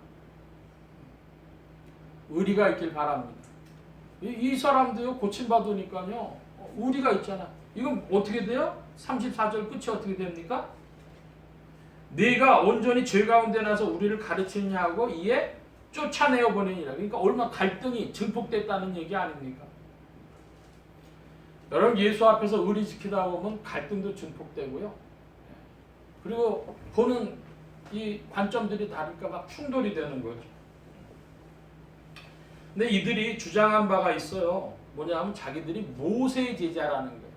의리가 있길 바랍니다. 이 사람도요 고침받으니까요 의리가 있잖아. 이건 어떻게 돼요? 34절 끝이 어떻게 됩니까? 네가 온전히 죄 가운데 나서 우리를 가르치느냐 하고 이에 쫓아내어 보내니라. 그러니까 얼마나 갈등이 증폭됐다는 얘기 아닙니까? 여러분 예수 앞에서 의리 지키다 보면 갈등도 증폭되고요. 그리고 보는 이 관점들이 다르니까 막 충돌이 되는 거죠. 근데 이들이 주장한 바가 있어요. 뭐냐면 자기들이 모세의 제자라는 거예요.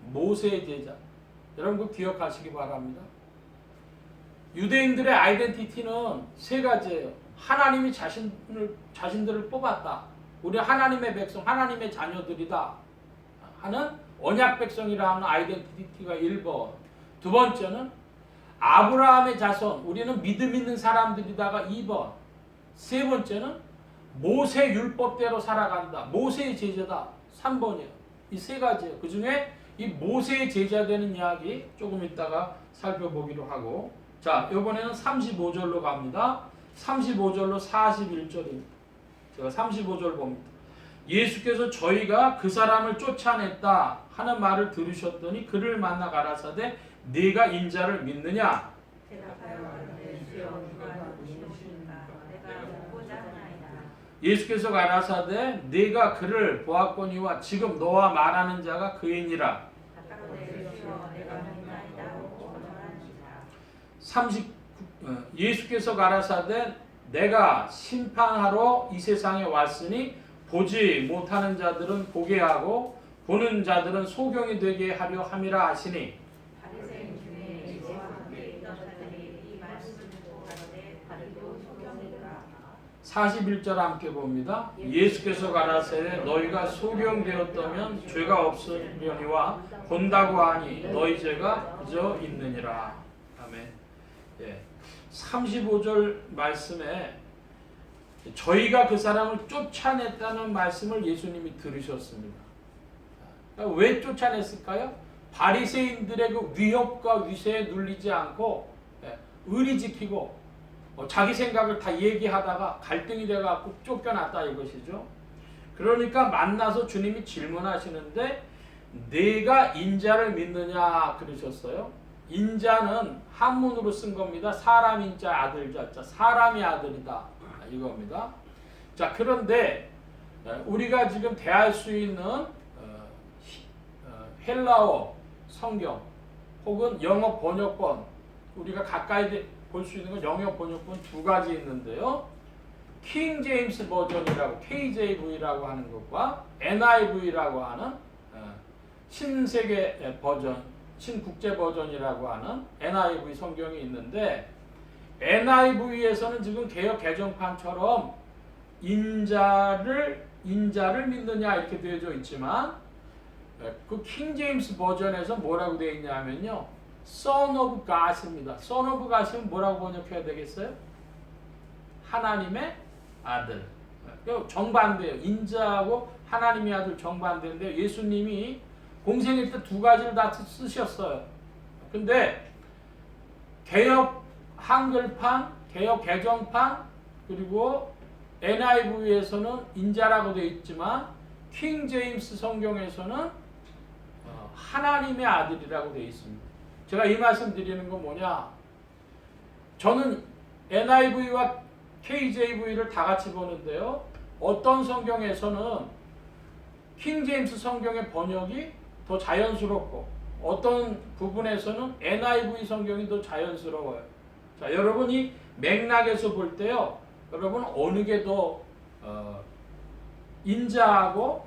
모세의 제자. 여러분 그거 기억하시기 바랍니다. 유대인들의 아이덴티티는 세 가지예요. 하나님이 자신들을 뽑았다. 우리 하나님의 백성, 하나님의 자녀들이다 하는 언약 백성이라 하는 아이덴티티가 1번. 두 번째는 아브라함의 자손, 우리는 믿음 있는 사람들이다가 2번. 세 번째는 모세 율법대로 살아간다. 모세의 제자다. 3번이에요. 이 세 가지예요. 그 중에 이 모세의 제자 되는 이야기 조금 이따가 살펴보기로 하고, 자, 이번에는 35절로 갑니다. 35절로 41절입니다. 제가 35절 봅니다. 예수께서 저희가 그 사람을 쫓아냈다 하는 말을 들으셨더니 그를 만나 가라사대 네가 인자를 믿느냐? 대답하여 주여 누가 누구시니까 내가 묻고자 하나이다. 예수께서 가라사대 네가 그를 보았거니와 지금 너와 말하는 자가 그이니라. 가로되 주여 내가 믿나이다 하고 거절하니라. 39 예수께서 가라사대 내가 심판하러 이 세상에 왔으니 보지 못하는 자들은 보게 하고 보는 자들은 소경이 되게 하려 함이라 하시니 바리새인 중에 예수와 함께 있던 자들이 이 말씀을 듣고 가로되 바리도 소경이라. 41절 함께 봅니다. 예수께서 가라사대 너희가 소경되었다면 죄가 없으려니와 본다고 하니 너희 죄가 그저 있느니라. 아멘. 예. 35절 말씀에 저희가 그 사람을 쫓아냈다는 말씀을 예수님이 들으셨습니다. 왜 쫓아냈을까요? 바리새인들의 그 위협과 위세에 눌리지 않고 의리 지키고 자기 생각을 다 얘기하다가 갈등이 돼갖고 쫓겨났다 이것이죠. 그러니까 만나서 주님이 질문하시는데 내가 인자를 믿느냐 그러셨어요. 인자는 한문으로 쓴 겁니다. 사람 인자 아들 자자 사람이 아들이다 이겁니다. 자 그런데 우리가 지금 대할 수 있는 헬라어 성경 혹은 영어 번역본 우리가 가까이 볼 수 있는 건 영어 번역본 두 가지 있는데요. 킹 제임스 버전이라고 KJV라고 하는 것과 NIV라고 하는 신세계 버전, 신국제 버전이라고 하는 NIV 성경이 있는데 NIV에서는 지금 개역 개정판처럼 인자를 믿느냐 이렇게 되어져 있지만 그 킹 제임스 버전에서 뭐라고 되어 있냐면요. Son of God입니다. Son of God은 뭐라고 번역해야 되겠어요? 하나님의 아들. 정반대예요. 인자하고 하나님의 아들 정반대인데 예수님이 공생일 때 두 가지를 다 쓰셨어요. 근데 개역 한글판, 개역 개정판 그리고 NIV에서는 인자라고 되어 있지만 킹 제임스 성경에서는 하나님의 아들이라고 되어 있습니다. 제가 이 말씀 드리는 건 뭐냐? 저는 NIV와 KJV를 다 같이 보는데요. 어떤 성경에서는 킹 제임스 성경의 번역이 더 자연스럽고 어떤 부분에서는 NIV 성경이 더 자연스러워요. 자, 여러분이 맥락에서 볼 때요. 여러분 어느 게 더 인자하고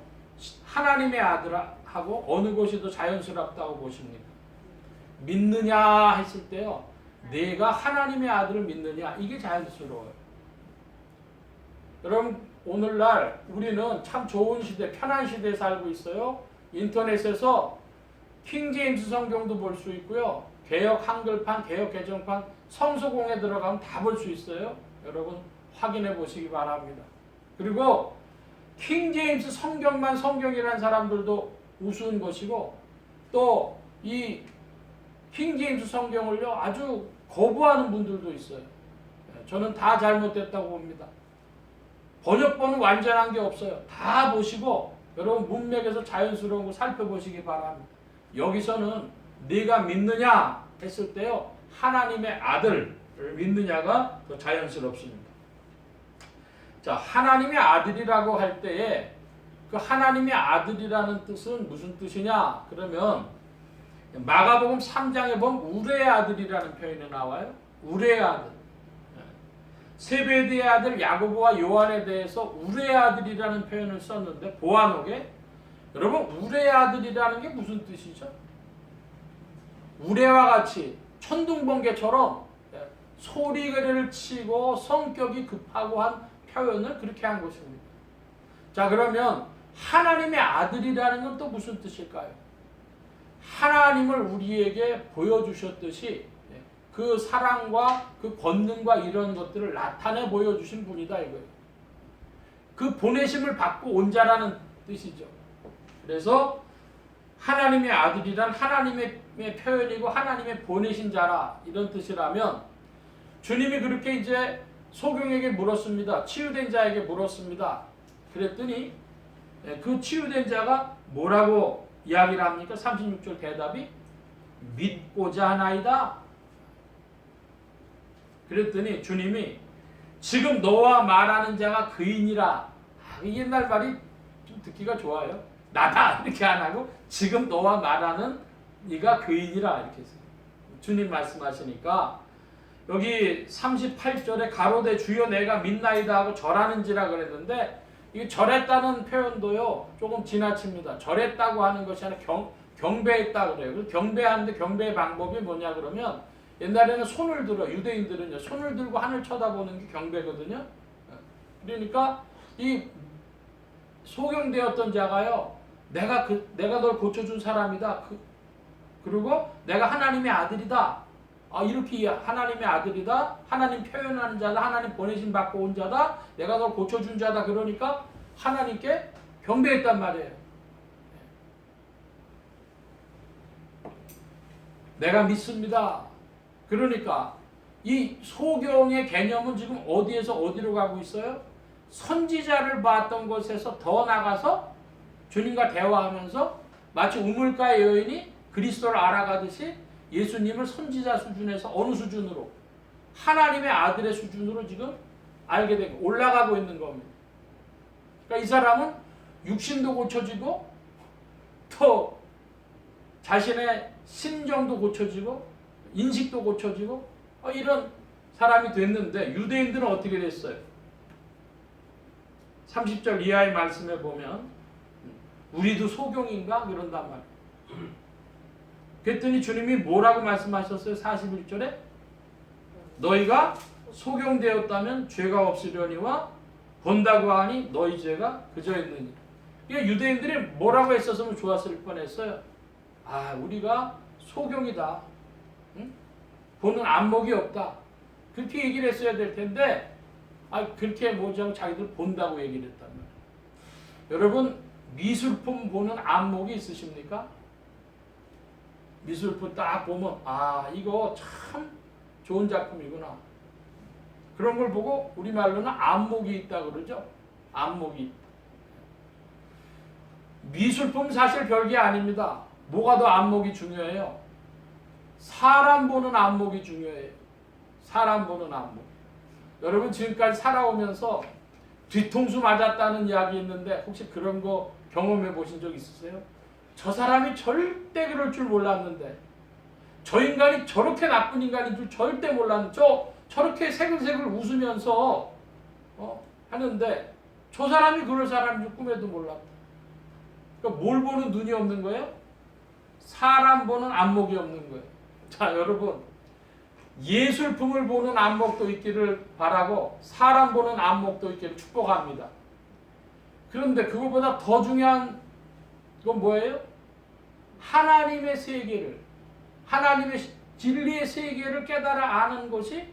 하나님의 아들하고 어느 것이 더 자연스럽다고 보십니까? 믿느냐 했을 때요. 내가 하나님의 아들을 믿느냐 이게 자연스러워요. 여러분 오늘날 우리는 참 좋은 시대, 편한 시대에 살고 있어요. 인터넷에서 킹 제임스 성경도 볼 수 있고요. 개역 한글판, 개역 개정판, 성서공에 들어가면 다 볼 수 있어요. 여러분 확인해 보시기 바랍니다. 그리고 킹 제임스 성경만 성경이라는 사람들도 우스운 것이고 또 이 킹 제임스 성경을요 아주 거부하는 분들도 있어요. 저는 다 잘못됐다고 봅니다. 번역본은 완전한 게 없어요. 다 보시고 여러분 문맥에서 자연스러운 거 살펴보시기 바랍니다. 여기서는 네가 믿느냐 했을 때요 하나님의 아들을 믿느냐가 더 자연스럽습니다. 자, 하나님의 아들이라고 할 때에 그 하나님의 아들이라는 뜻은 무슨 뜻이냐? 그러면 마가복음 3장에 보면 우레의 아들이라는 표현이 나와요. 우레의 아들. 세베대의 아들 야고보와 요한에 대해서 우레의 아들이라는 표현을 썼는데 보아록에 여러분 우레의 아들이라는 게 무슨 뜻이죠? 우레와 같이 천둥번개처럼 소리를 치고 성격이 급하고 한 표현을 그렇게 한 것입니다. 자 그러면 하나님의 아들이라는 건 또 무슨 뜻일까요? 하나님을 우리에게 보여주셨듯이 그 사랑과 그 권능과 이런 것들을 나타내 보여주신 분이다 이거예요. 그 보내심을 받고 온 자라는 뜻이죠. 그래서 하나님의 아들이란 하나님의 표현이고 하나님의 보내신 자라 이런 뜻이라면 주님이 그렇게 이제 소경에게 물었습니다. 치유된 자에게 물었습니다. 그랬더니 그 치유된 자가 뭐라고 이야기를 합니까? 36절 대답이 믿고자 하나이다. 그랬더니 주님이 지금 너와 말하는 자가 그이니라. 옛날 말이 좀 듣기가 좋아요. 나다 이렇게 안 하고 지금 너와 말하는 네가 그이니라 이렇게 했어요. 주님 말씀하시니까 여기 38절에 가로되 주여 내가 믿나이다 하고 절하는지라 그랬는데 이 절했다는 표현도요 조금 지나칩니다. 절했다고 하는 것이 아니라 경배했다 그래요. 그래서 경배하는데 경배의 방법이 뭐냐 그러면 옛날에는 손을 들어 유대인들은요 손을 들고 하늘 쳐다보는 게 경배거든요. 그러니까 이 소경되었던 자가요 내가 널 고쳐준 사람이다. 그리고 내가 하나님의 아들이다. 이렇게 하나님의 아들이다. 하나님 표현하는 자다. 하나님 보내심 받고 온 자다. 내가 널 고쳐준 자다. 그러니까 하나님께 경배했단 말이에요. 내가 믿습니다. 그러니까 이 소경의 개념은 지금 어디에서 어디로 가고 있어요? 선지자를 봤던 곳에서 더 나가서 주님과 대화하면서 마치 우물가의 여인이 그리스도를 알아가듯이 예수님을 선지자 수준에서 어느 수준으로 하나님의 아들의 수준으로 지금 알게 되고 올라가고 있는 겁니다. 그러니까 이 사람은 육신도 고쳐지고 또 자신의 심정도 고쳐지고 인식도 고쳐지고 이런 사람이 됐는데 유대인들은 어떻게 됐어요? 30절 이하의 말씀에 보면 우리도 소경인가? 그런단 말이에요. 그랬더니 주님이 뭐라고 말씀하셨어요? 41절에 너희가 소경되었다면 죄가 없으려니와 본다고 하니 너희 죄가 그저 있느니. 그러니까 유대인들이 뭐라고 했었으면 좋았을 뻔했어요. 우리가 소경이다. 응? 보는 안목이 없다. 그렇게 얘기를 했어야 될 텐데 그렇게 뭐지 자기들 본다고 얘기를 했단 말이에요. 여러분 미술품 보는 안목이 있으십니까? 미술품 딱 보면 이거 참 좋은 작품이구나. 그런 걸 보고 우리말로는 안목이 있다 그러죠. 안목이 있다. 미술품 사실 별게 아닙니다. 뭐가 더 안목이 중요해요? 사람 보는 안목이 중요해요. 사람 보는 안목. 여러분 지금까지 살아오면서 뒤통수 맞았다는 이야기 있는데 혹시 그런 거 경험해 보신 적 있으세요? 저 사람이 절대 그럴 줄 몰랐는데 저 인간이 저렇게 나쁜 인간인 줄 절대 몰랐는데 저렇게 새글새글 웃으면서 하는데 저 사람이 그럴 사람인 줄 꿈에도 몰랐다. 그러니까 뭘 보는 눈이 없는 거예요? 사람 보는 안목이 없는 거예요. 자 여러분 예술품을 보는 안목도 있기를 바라고 사람 보는 안목도 있기를 축복합니다. 그런데 그것보다 더 중요한 건 뭐예요? 하나님의 세계를 하나님의 진리의 세계를 깨달아 아는 것이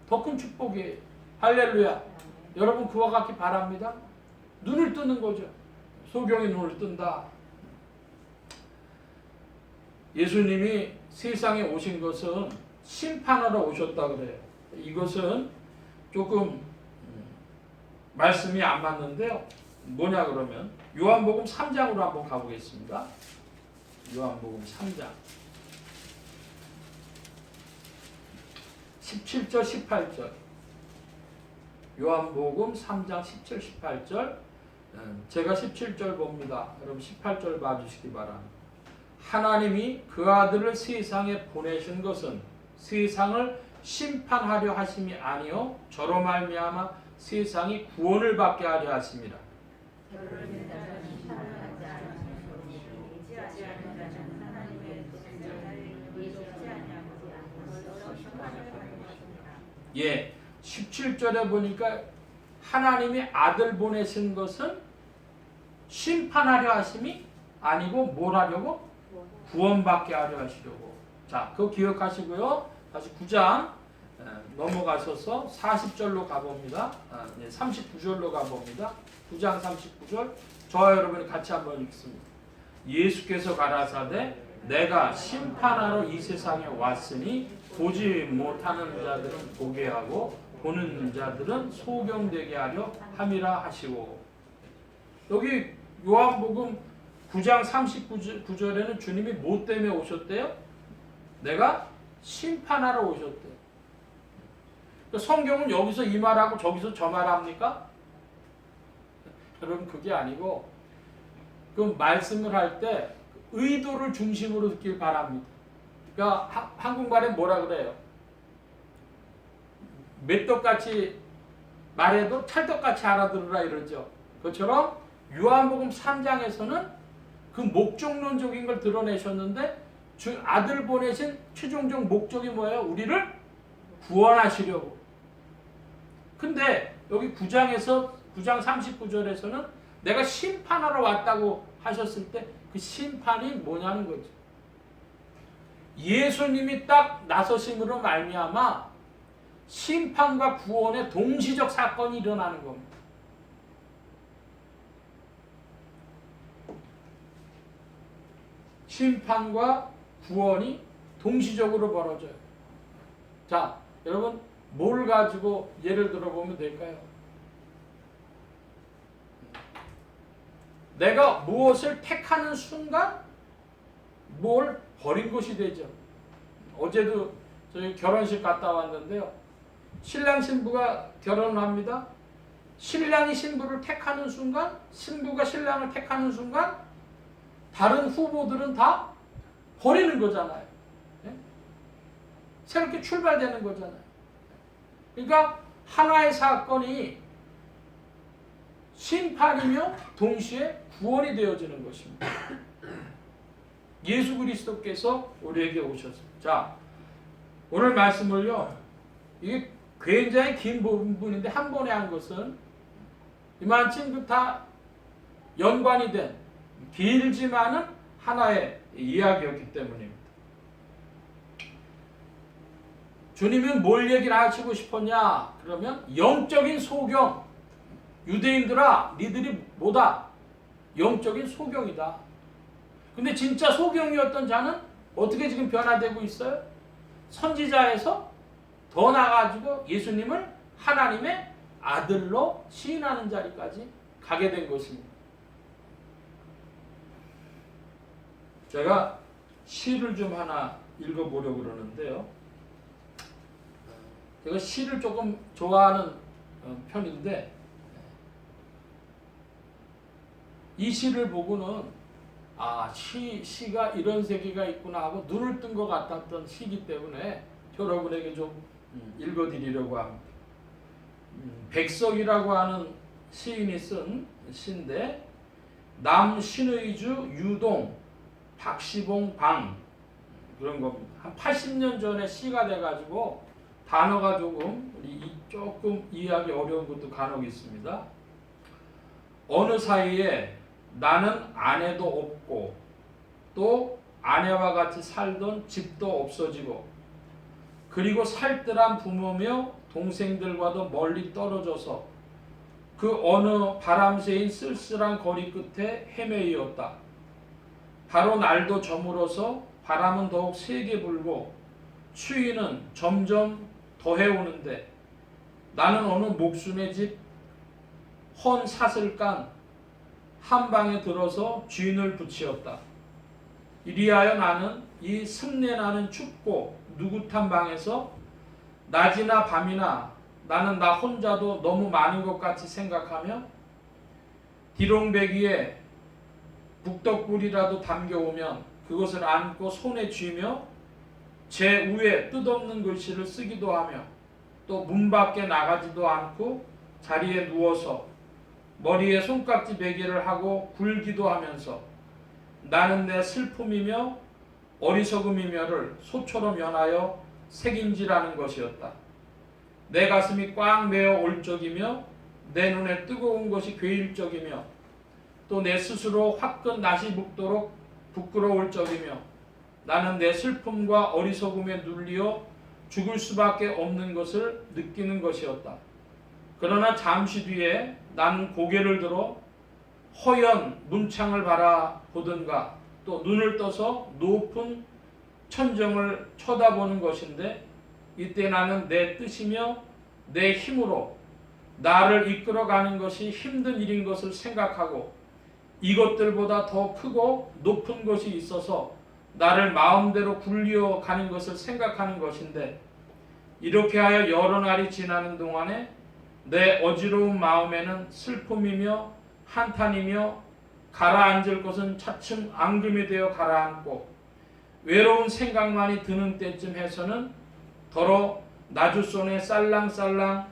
더 큰 축복이에요. 할렐루야. 여러분 그와 같기 바랍니다. 눈을 뜨는 거죠. 소경이 눈을 뜬다. 예수님이 세상에 오신 것은 심판하러 오셨다 그래요. 이것은 조금 말씀이 안 맞는데요. 뭐냐 그러면 요한복음 3장으로 한번 가보겠습니다. 요한복음 3장 17절 18절 요한복음 3장 17, 18절 제가 17절 봅니다. 여러분 18절 봐주시기 바랍니다. 하나님이 그 아들을 세상에 보내신 것은 세상을 심판하려 하심이 아니요 저로 말미암아 세상이 구원을 받게 하려 하심이라. 예, 17절에 보니까 하나님이 아들 보내신 것은 심판하려 하심이 아니고 뭘 하려고? 구원받게 하려 하시려고. 자, 그거 기억하시고요. 다시 9장 넘어가셔서 40절로 가봅니다. 39절로 가봅니다. 9장 39절 저와 여러분이 같이 한번 읽습니다. 예수께서 가라사대 내가 심판하러 이 세상에 왔으니 보지 못하는 자들은 보게 하고 보는 자들은 소경되게 하려 함이라 하시고. 여기 요한복음 9장 39절에는 주님이 뭐 때문에 오셨대요? 내가 심판하러 오셨대요. 성경은 여기서 이 말하고 저기서 저 말합니까? 여러분 그게 아니고 그 말씀을 할 때 의도를 중심으로 듣길 바랍니다. 그러니까 한국말에 뭐라 그래요? 맷떡같이 말해도 찰떡같이 알아들으라 이러죠. 그것처럼 요한복음 3장에서는 그 목적론적인 걸 드러내셨는데 아들 보내신 최종적 목적이 뭐예요? 우리를 구원하시려고. 근데 여기 9장 39절에서는 내가 심판하러 왔다고 하셨을 때 그 심판이 뭐냐는 거죠. 예수님이 딱 나서심으로 말미암아 심판과 구원의 동시적 사건이 일어나는 겁니다. 심판과 구원이 동시적으로 벌어져요. 자, 여러분 뭘 가지고 예를 들어보면 될까요? 내가 무엇을 택하는 순간 뭘 버린 것이 되죠. 어제도 저희 결혼식 갔다 왔는데요. 신랑 신부가 결혼을 합니다. 신랑이 신부를 택하는 순간, 신부가 신랑을 택하는 순간 다른 후보들은 다 버리는 거잖아요. 네? 새롭게 출발되는 거잖아요. 그러니까 하나의 사건이 심판이며 동시에 구원이 되어지는 것입니다. 예수 그리스도께서 우리에게 오셨어요. 자, 오늘 말씀을요. 이게 굉장히 긴 부분인데 한 번에 한 것은 이만큼 다 연관이 된 길지만은 하나의 이야기였기 때문입니다. 주님은 뭘 얘기를 하시고 싶었냐? 그러면 영적인 소경. 유대인들아, 니들이 뭐다? 영적인 소경이다. 근데 진짜 소경이었던 자는 어떻게 지금 변화되고 있어요? 선지자에서 더 나아가지고 예수님을 하나님의 아들로 시인하는 자리까지 가게 된 것입니다. 제가 시를 좀 하나 읽어보려고 그러는데요. 제가 시를 조금 좋아하는 편인데 이 시를 보고는 시가 이런 세계가 있구나 하고 눈을 뜬 것 같았던 시기 때문에 여러분에게 좀 읽어드리려고 합니다. 백석이라고 하는 시인이 쓴 시인데 남신의주 유동 박시봉 방 그런 겁니다. 한 80년 전에 시가 돼가지고 단어가 조금 이해하기 어려운 것도 간혹 있습니다. 어느 사이에 나는 아내도 없고 또 아내와 같이 살던 집도 없어지고 그리고 살뜰한 부모며 동생들과도 멀리 떨어져서 그 어느 바람새인 쓸쓸한 거리 끝에 헤매이었다. 바로 날도 저물어서 바람은 더욱 세게 불고 추위는 점점 더해오는데 나는 어느 목순의 집 헌 사슬간 한 방에 들어서 쥐인을 붙이었다. 이리하여 나는 이 습내나는 춥고 누긋한 방에서 낮이나 밤이나 나는 나 혼자도 너무 많은 것 같이 생각하며 디롱배기에 북덕불이라도 담겨오면 그것을 안고 손에 쥐며 제 위에 뜻없는 글씨를 쓰기도 하며 또 문 밖에 나가지도 않고 자리에 누워서 머리에 손깍지 베개를 하고 굴기도 하면서 나는 내 슬픔이며 어리석음이며를 소처럼 연하여 새김질하는 것이었다. 내 가슴이 꽉 메어 올 적이며 내 눈에 뜨거운 것이 괴일 적이며 또 내 스스로 화끈 낯이 묵도록 부끄러울 적이며 나는 내 슬픔과 어리석음에 눌리어 죽을 수밖에 없는 것을 느끼는 것이었다. 그러나 잠시 뒤에 나는 고개를 들어 허연 문창을 바라보든가 또 눈을 떠서 높은 천정을 쳐다보는 것인데 이때 나는 내 뜻이며 내 힘으로 나를 이끌어가는 것이 힘든 일인 것을 생각하고 이것들보다 더 크고 높은 것이 있어서 나를 마음대로 굴려 가는 것을 생각하는 것인데 이렇게 하여 여러 날이 지나는 동안에 내 어지러운 마음에는 슬픔이며 한탄이며 가라앉을 것은 차츰 앙금이 되어 가라앉고 외로운 생각만이 드는 때쯤 해서는 더러 나주손에 쌀랑쌀랑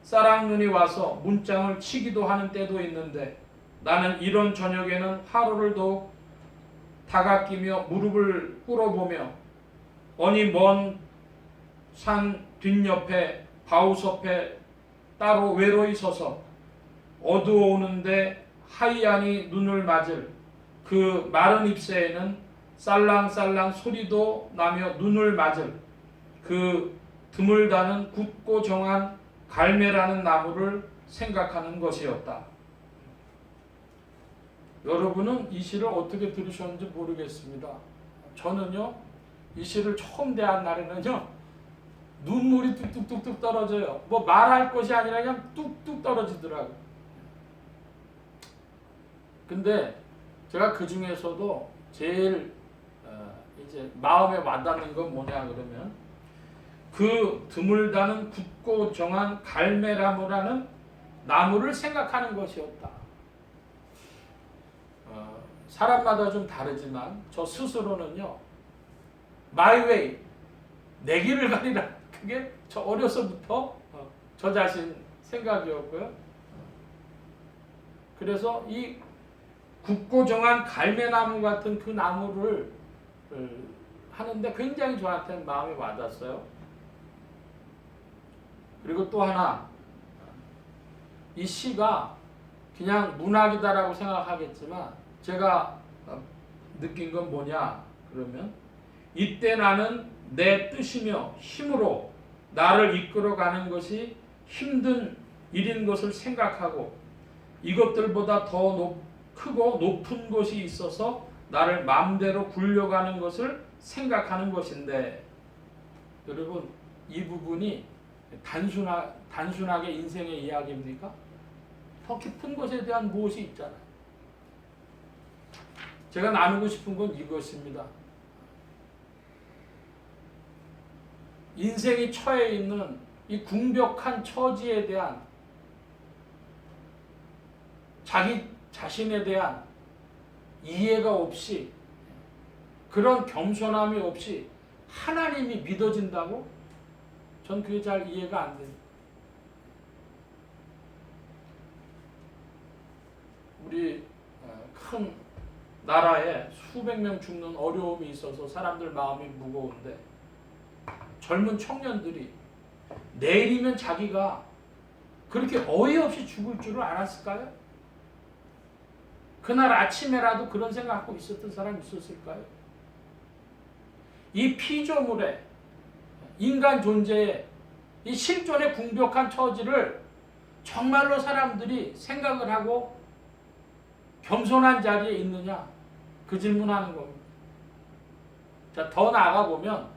쌀랑눈이 와서 문장을 치기도 하는 때도 있는데 나는 이런 저녁에는 하루를 더욱 다가끼며 무릎을 꿇어보며 어니 먼 산 뒷옆에 바우섭에 따로 외로이 서서 어두워오는데 하얀이 눈을 맞을 그 마른 잎새에는 쌀랑쌀랑 소리도 나며 눈을 맞을 그 드물다는 굳고 정한 갈매라는 나무를 생각하는 것이었다. 여러분은 이 시를 어떻게 들으셨는지 모르겠습니다. 저는요, 이 시를 처음 대한 날에는요, 눈물이 뚝뚝뚝뚝 떨어져요. 뭐 말할 것이 아니라 그냥 뚝뚝 떨어지더라고요. 근데 제가 그 중에서도 제일 이제 마음에 와닿는 건 뭐냐 그러면 그 드물다는 굳고 정한 갈매나무라는 나무를 생각하는 것이었다. 사람마다 좀 다르지만 저 스스로는요, my way, 내 길을 가리라. 그게 저 어려서부터 저 자신 생각이었고요. 그래서 이 굳고 정한 갈매나무 같은 그 나무를 하는데 굉장히 저한테는 마음이 와닿았어요. 그리고 또 하나, 이 시가 그냥 문학이다라고 생각하겠지만 제가 느낀 건 뭐냐 그러면 이때 나는 내 뜻이며 힘으로 나를 이끌어가는 것이 힘든 일인 것을 생각하고 이것들보다 더 크고 높은 것이 있어서 나를 마음대로 굴려가는 것을 생각하는 것인데, 여러분 이 부분이 단순하게 인생의 이야기입니까? 더 깊은 것에 대한 무엇이 있잖아요. 제가 나누고 싶은 건 이것입니다. 인생이 처해 있는 이 궁벽한 처지에 대한 자기 자신에 대한 이해가 없이, 그런 겸손함이 없이 하나님이 믿어진다고? 전 그게 잘 이해가 안 됩니다. 우리 큰 나라에 수백 명 죽는 어려움이 있어서 사람들 마음이 무거운데 젊은 청년들이 내일이면 자기가 그렇게 어이없이 죽을 줄을 알았을까요? 그날 아침에라도 그런 생각하고 있었던 사람이 있었을까요? 이 피조물의 인간 존재의 이 실존의 궁벽한 처지를 정말로 사람들이 생각을 하고 겸손한 자리에 있느냐? 그 질문하는 겁니다. 자, 더 나아가 보면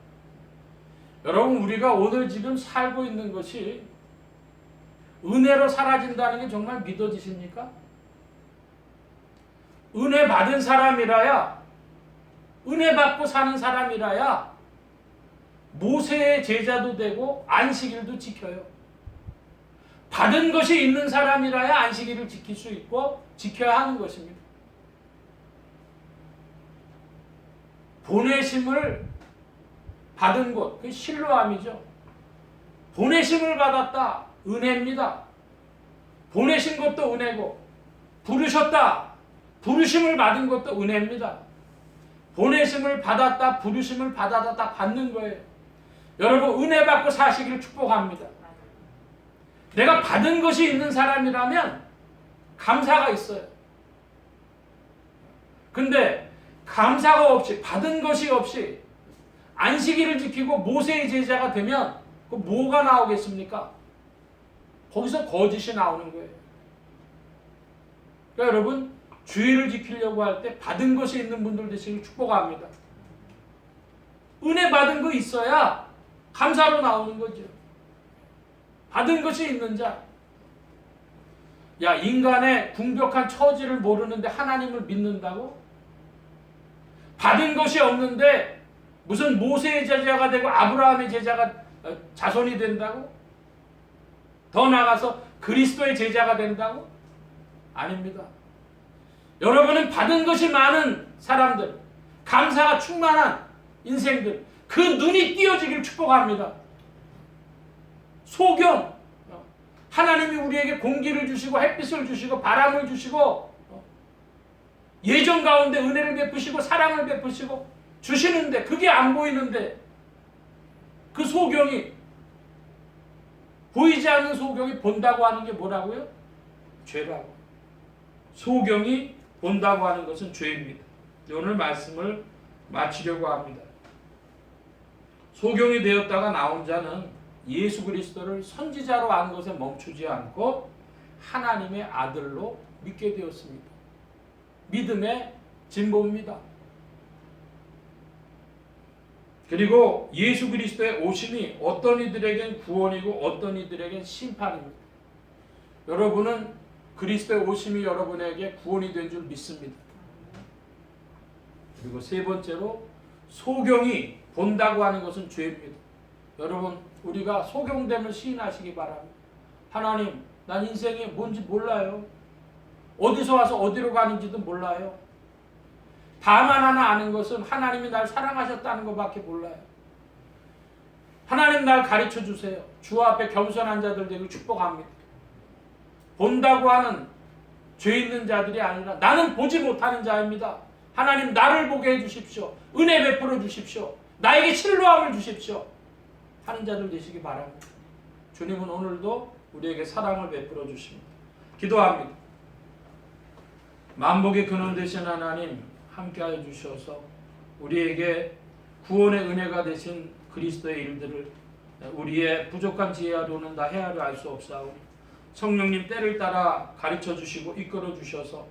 여러분, 우리가 오늘 지금 살고 있는 것이 은혜로 사라진다는 게 정말 믿어지십니까? 은혜 받은 사람이라야, 은혜 받고 사는 사람이라야 모세의 제자도 되고 안식일도 지켜요. 받은 것이 있는 사람이라야 안식일을 지킬 수 있고 지켜야 하는 것입니다. 보내심을 받은 것, 그 신뢰함이죠. 보내심을 받았다, 은혜입니다. 보내신 것도 은혜고, 부르셨다, 부르심을 받은 것도 은혜입니다. 보내심을 받았다, 부르심을 받았다, 받는 거예요. 여러분, 은혜 받고 사시기를 축복합니다. 내가 받은 것이 있는 사람이라면 감사가 있어요. 근데 감사가 없이, 받은 것이 없이 안식일을 지키고 모세의 제자가 되면 그 뭐가 나오겠습니까? 거기서 거짓이 나오는 거예요. 그러니까 여러분, 주의를 지키려고 할 때 받은 것이 있는 분들 되시길 축복합니다. 은혜 받은 거 있어야 감사로 나오는 거죠. 받은 것이 있는 자. 야, 인간의 궁벽한 처지를 모르는데 하나님을 믿는다고? 받은 것이 없는데 무슨 모세의 제자가 되고 아브라함의 제자가 자손이 된다고? 더 나아가서 그리스도의 제자가 된다고? 아닙니다. 여러분은 받은 것이 많은 사람들, 감사가 충만한 인생들, 그 눈이 띄어지길 축복합니다. 소경. 하나님이 우리에게 공기를 주시고 햇빛을 주시고 바람을 주시고 예정 가운데 은혜를 베푸시고 사랑을 베푸시고 주시는데 그게 안 보이는데 그 소경이 보이지 않는 소경이 본다고 하는 게 뭐라고요? 죄라고. 소경이 본다고 하는 것은 죄입니다. 오늘 말씀을 마치려고 합니다. 소경이 되었다가 나온 자는 예수 그리스도를 선지자로 안 것에 멈추지 않고 하나님의 아들로 믿게 되었습니다. 믿음의 진보입니다. 그리고 예수 그리스도의 오심이 어떤 이들에겐 구원이고 어떤 이들에겐 심판입니다. 여러분은 그리스도의 오심이 여러분에게 구원이 된 줄 믿습니다. 그리고 세 번째로 소경이 본다고 하는 것은 죄입니다. 여러분 우리가 소경됨을 시인하시기 바랍니다. 하나님 난 인생이 뭔지 몰라요. 어디서 와서 어디로 가는지도 몰라요. 다만 하나 아는 것은 하나님이 날 사랑하셨다는 것밖에 몰라요. 하나님 날 가르쳐 주세요. 주 앞에 겸손한 자들 되고 축복합니다. 본다고 하는 죄 있는 자들이 아니라 나는 보지 못하는 자입니다. 하나님 나를 보게 해주십시오. 은혜 베풀어 주십시오. 나에게 신뢰함을 주십시오. 하는 자들 되시기 바랍니다. 주님은 오늘도 우리에게 사랑을 베풀어 주십니다. 기도합니다. 만복의 근원 되신 하나님 함께하여 주셔서 우리에게 구원의 은혜가 되신 그리스도의 일들을 우리의 부족한 지혜로는 다 헤아려 알 수 없사오니 성령님 때를 따라 가르쳐 주시고 이끌어 주셔서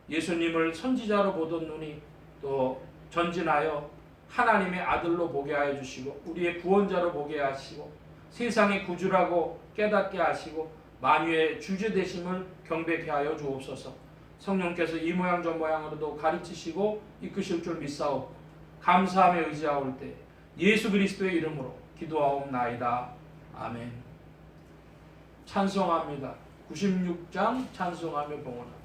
예수님을 선지자로 보던 눈이 또 전진하여 하나님의 아들로 보게 하여 주시고 우리의 구원자로 보게 하시고 세상의 구주라고 깨닫게 하시고 만유의 주제 되심을 경배케 하여 주옵소서. 성령께서 이 모양 저 모양으로도 가르치시고 이끄실 줄 믿사옵고 감사하며 의지하올 때 예수 그리스도의 이름으로 기도하옵나이다. 아멘. 찬송합니다. 96장 찬송하며 봉헌합니다.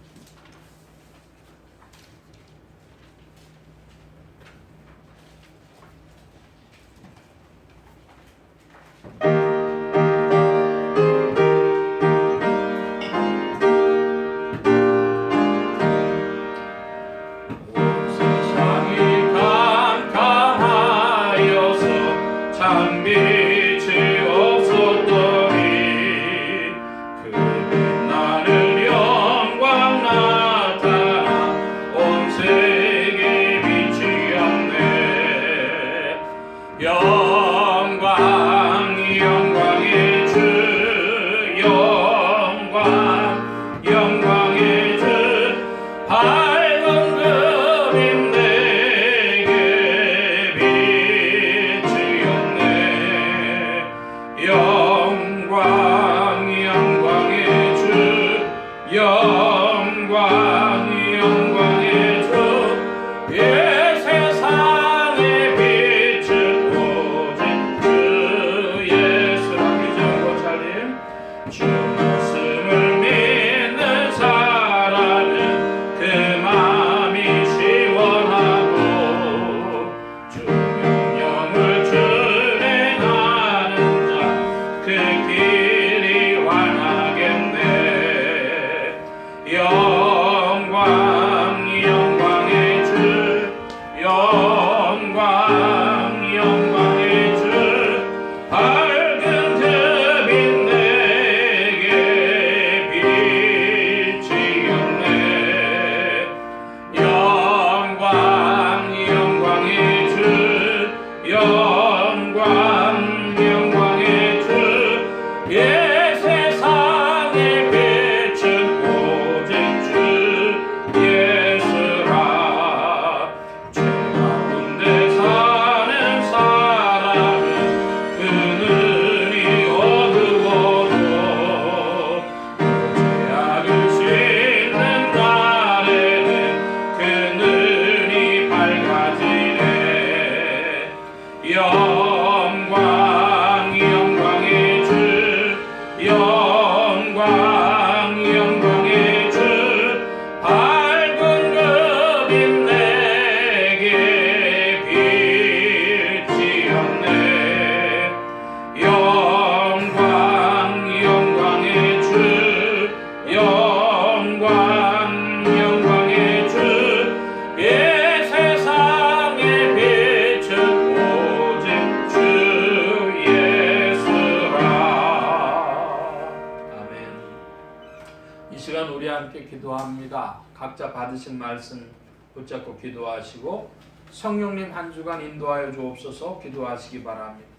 기도합니다. 각자 받으신 말씀 붙잡고 기도하시고 성령님 한 주간 인도하여 주옵소서 기도하시기 바랍니다.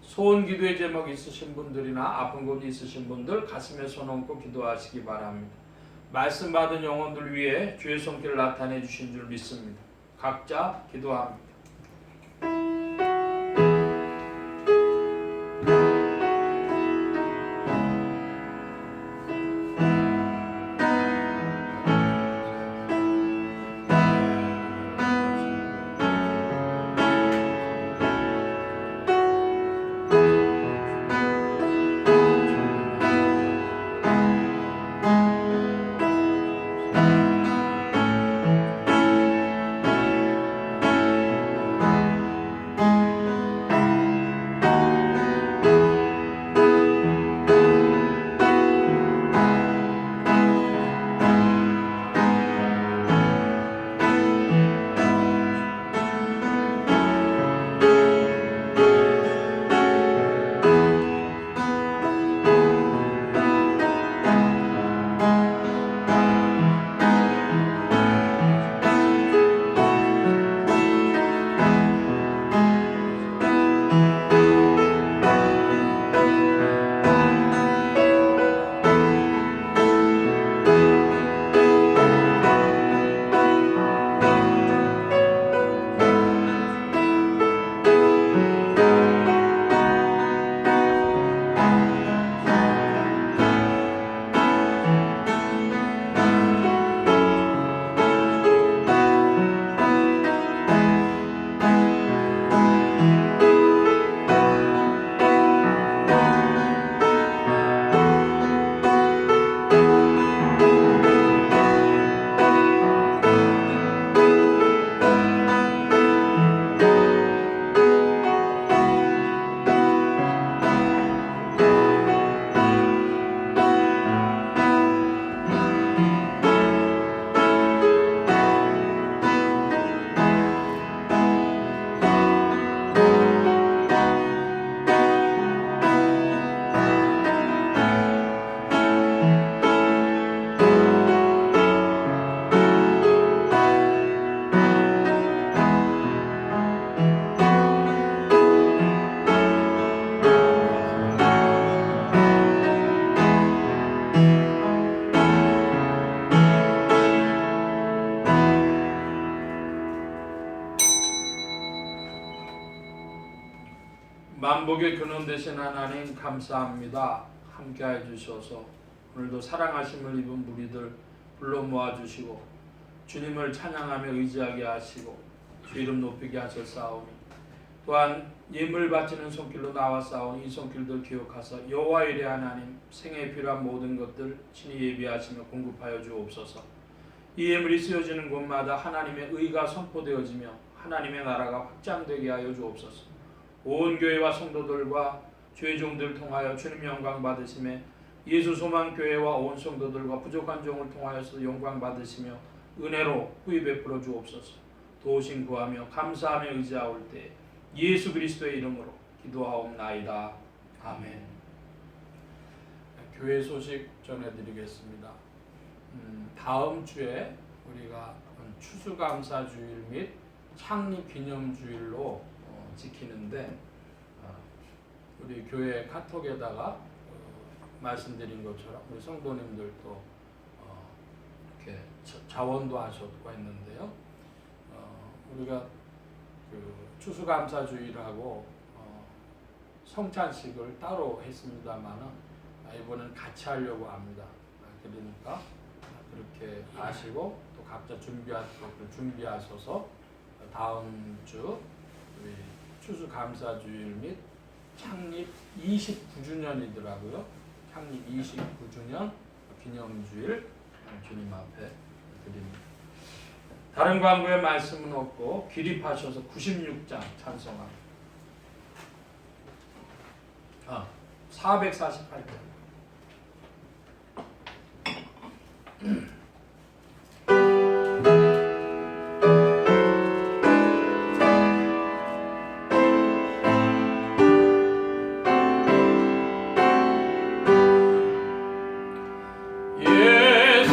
소원 기도의 제목 있으신 분들이나 아픈 곳 있으신 분들 가슴에 손 얹고 기도하시기 바랍니다. 말씀 받은 영혼들 위해 주의 손길을 나타내 주신 줄 믿습니다. 각자 기도합니다. 만복의 근원 되신 하나님 감사합니다. 함께해 주셔서 오늘도 사랑하심을 입은 무리들 불러 모아주시고 주님을 찬양하며 의지하게 하시고 주 이름 높이게 하셨사오니 또한 예물 바치는 손길로 나왔사오니 이 손길들 기억하사 여호와 이레 하나님 생애에 필요한 모든 것들 친히 예비하시며 공급하여 주옵소서. 이 예물이 쓰여지는 곳마다 하나님의 의가 선포되어지며 하나님의 나라가 확장되게 하여 주옵소서. 온 교회와 성도들과 주의 종들 통하여 주님 영광 받으시며 예수 소망 교회와 온 성도들과 부족한 종을 통하여서 영광 받으시며 은혜로 후히 베풀어 주옵소서. 도우심 구하며 감사하며 의지하올 때 예수 그리스도의 이름으로 기도하옵나이다. 아멘. 교회 소식 전해드리겠습니다. 다음 주에 우리가 추수감사주일 및 창립기념주일로 지키는데 우리 교회 카톡에다가 말씀드린 것처럼 우리 성도님들도 이렇게 자원도 하셨고 했는데요. 우리가 그 추수감사주일하고 성찬식을 따로 했습니다만은 이번엔 같이 하려고 합니다. 그러니까 그렇게 아시고 또 각자 준비하셔서 다음 주 우리 추수감사주일 및 창립 29주년이더라고요. 창립 29주년 기념주일 주님 앞에 드립니다. 다른 광고의 말씀은 없고 기립하셔서 96장 찬송합니다. 448장. 예세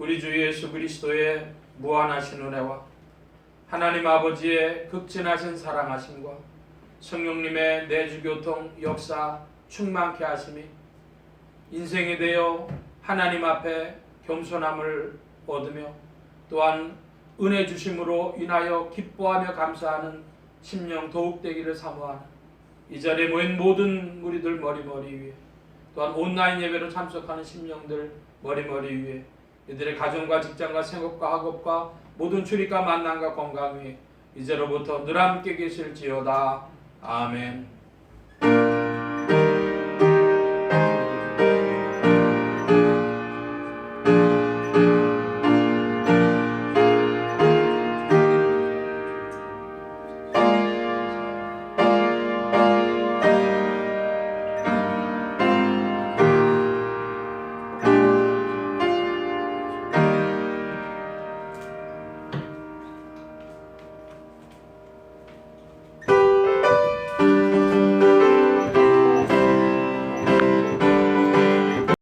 우리 주 예수 그리스도의 무한하신 은혜와 하나님 아버지의 극진하신 사랑하심과 성령님의 내주교통 역사 충만케 하심이 인생에 대여 하나님 앞에 겸손함을 얻으며 또한 은혜 주심으로 인하여 기뻐하며 감사하는 심령 더욱 되기를 사모하는 이 자리에 모인 모든 무리들 머리머리 위에 또한 온라인 예배로 참석하는 심령들 머리머리 위에 이들의 가정과 직장과 생업과 학업과 모든 출입과 만남과 건강 위에 이제로부터 늘 함께 계실지어다. 아멘.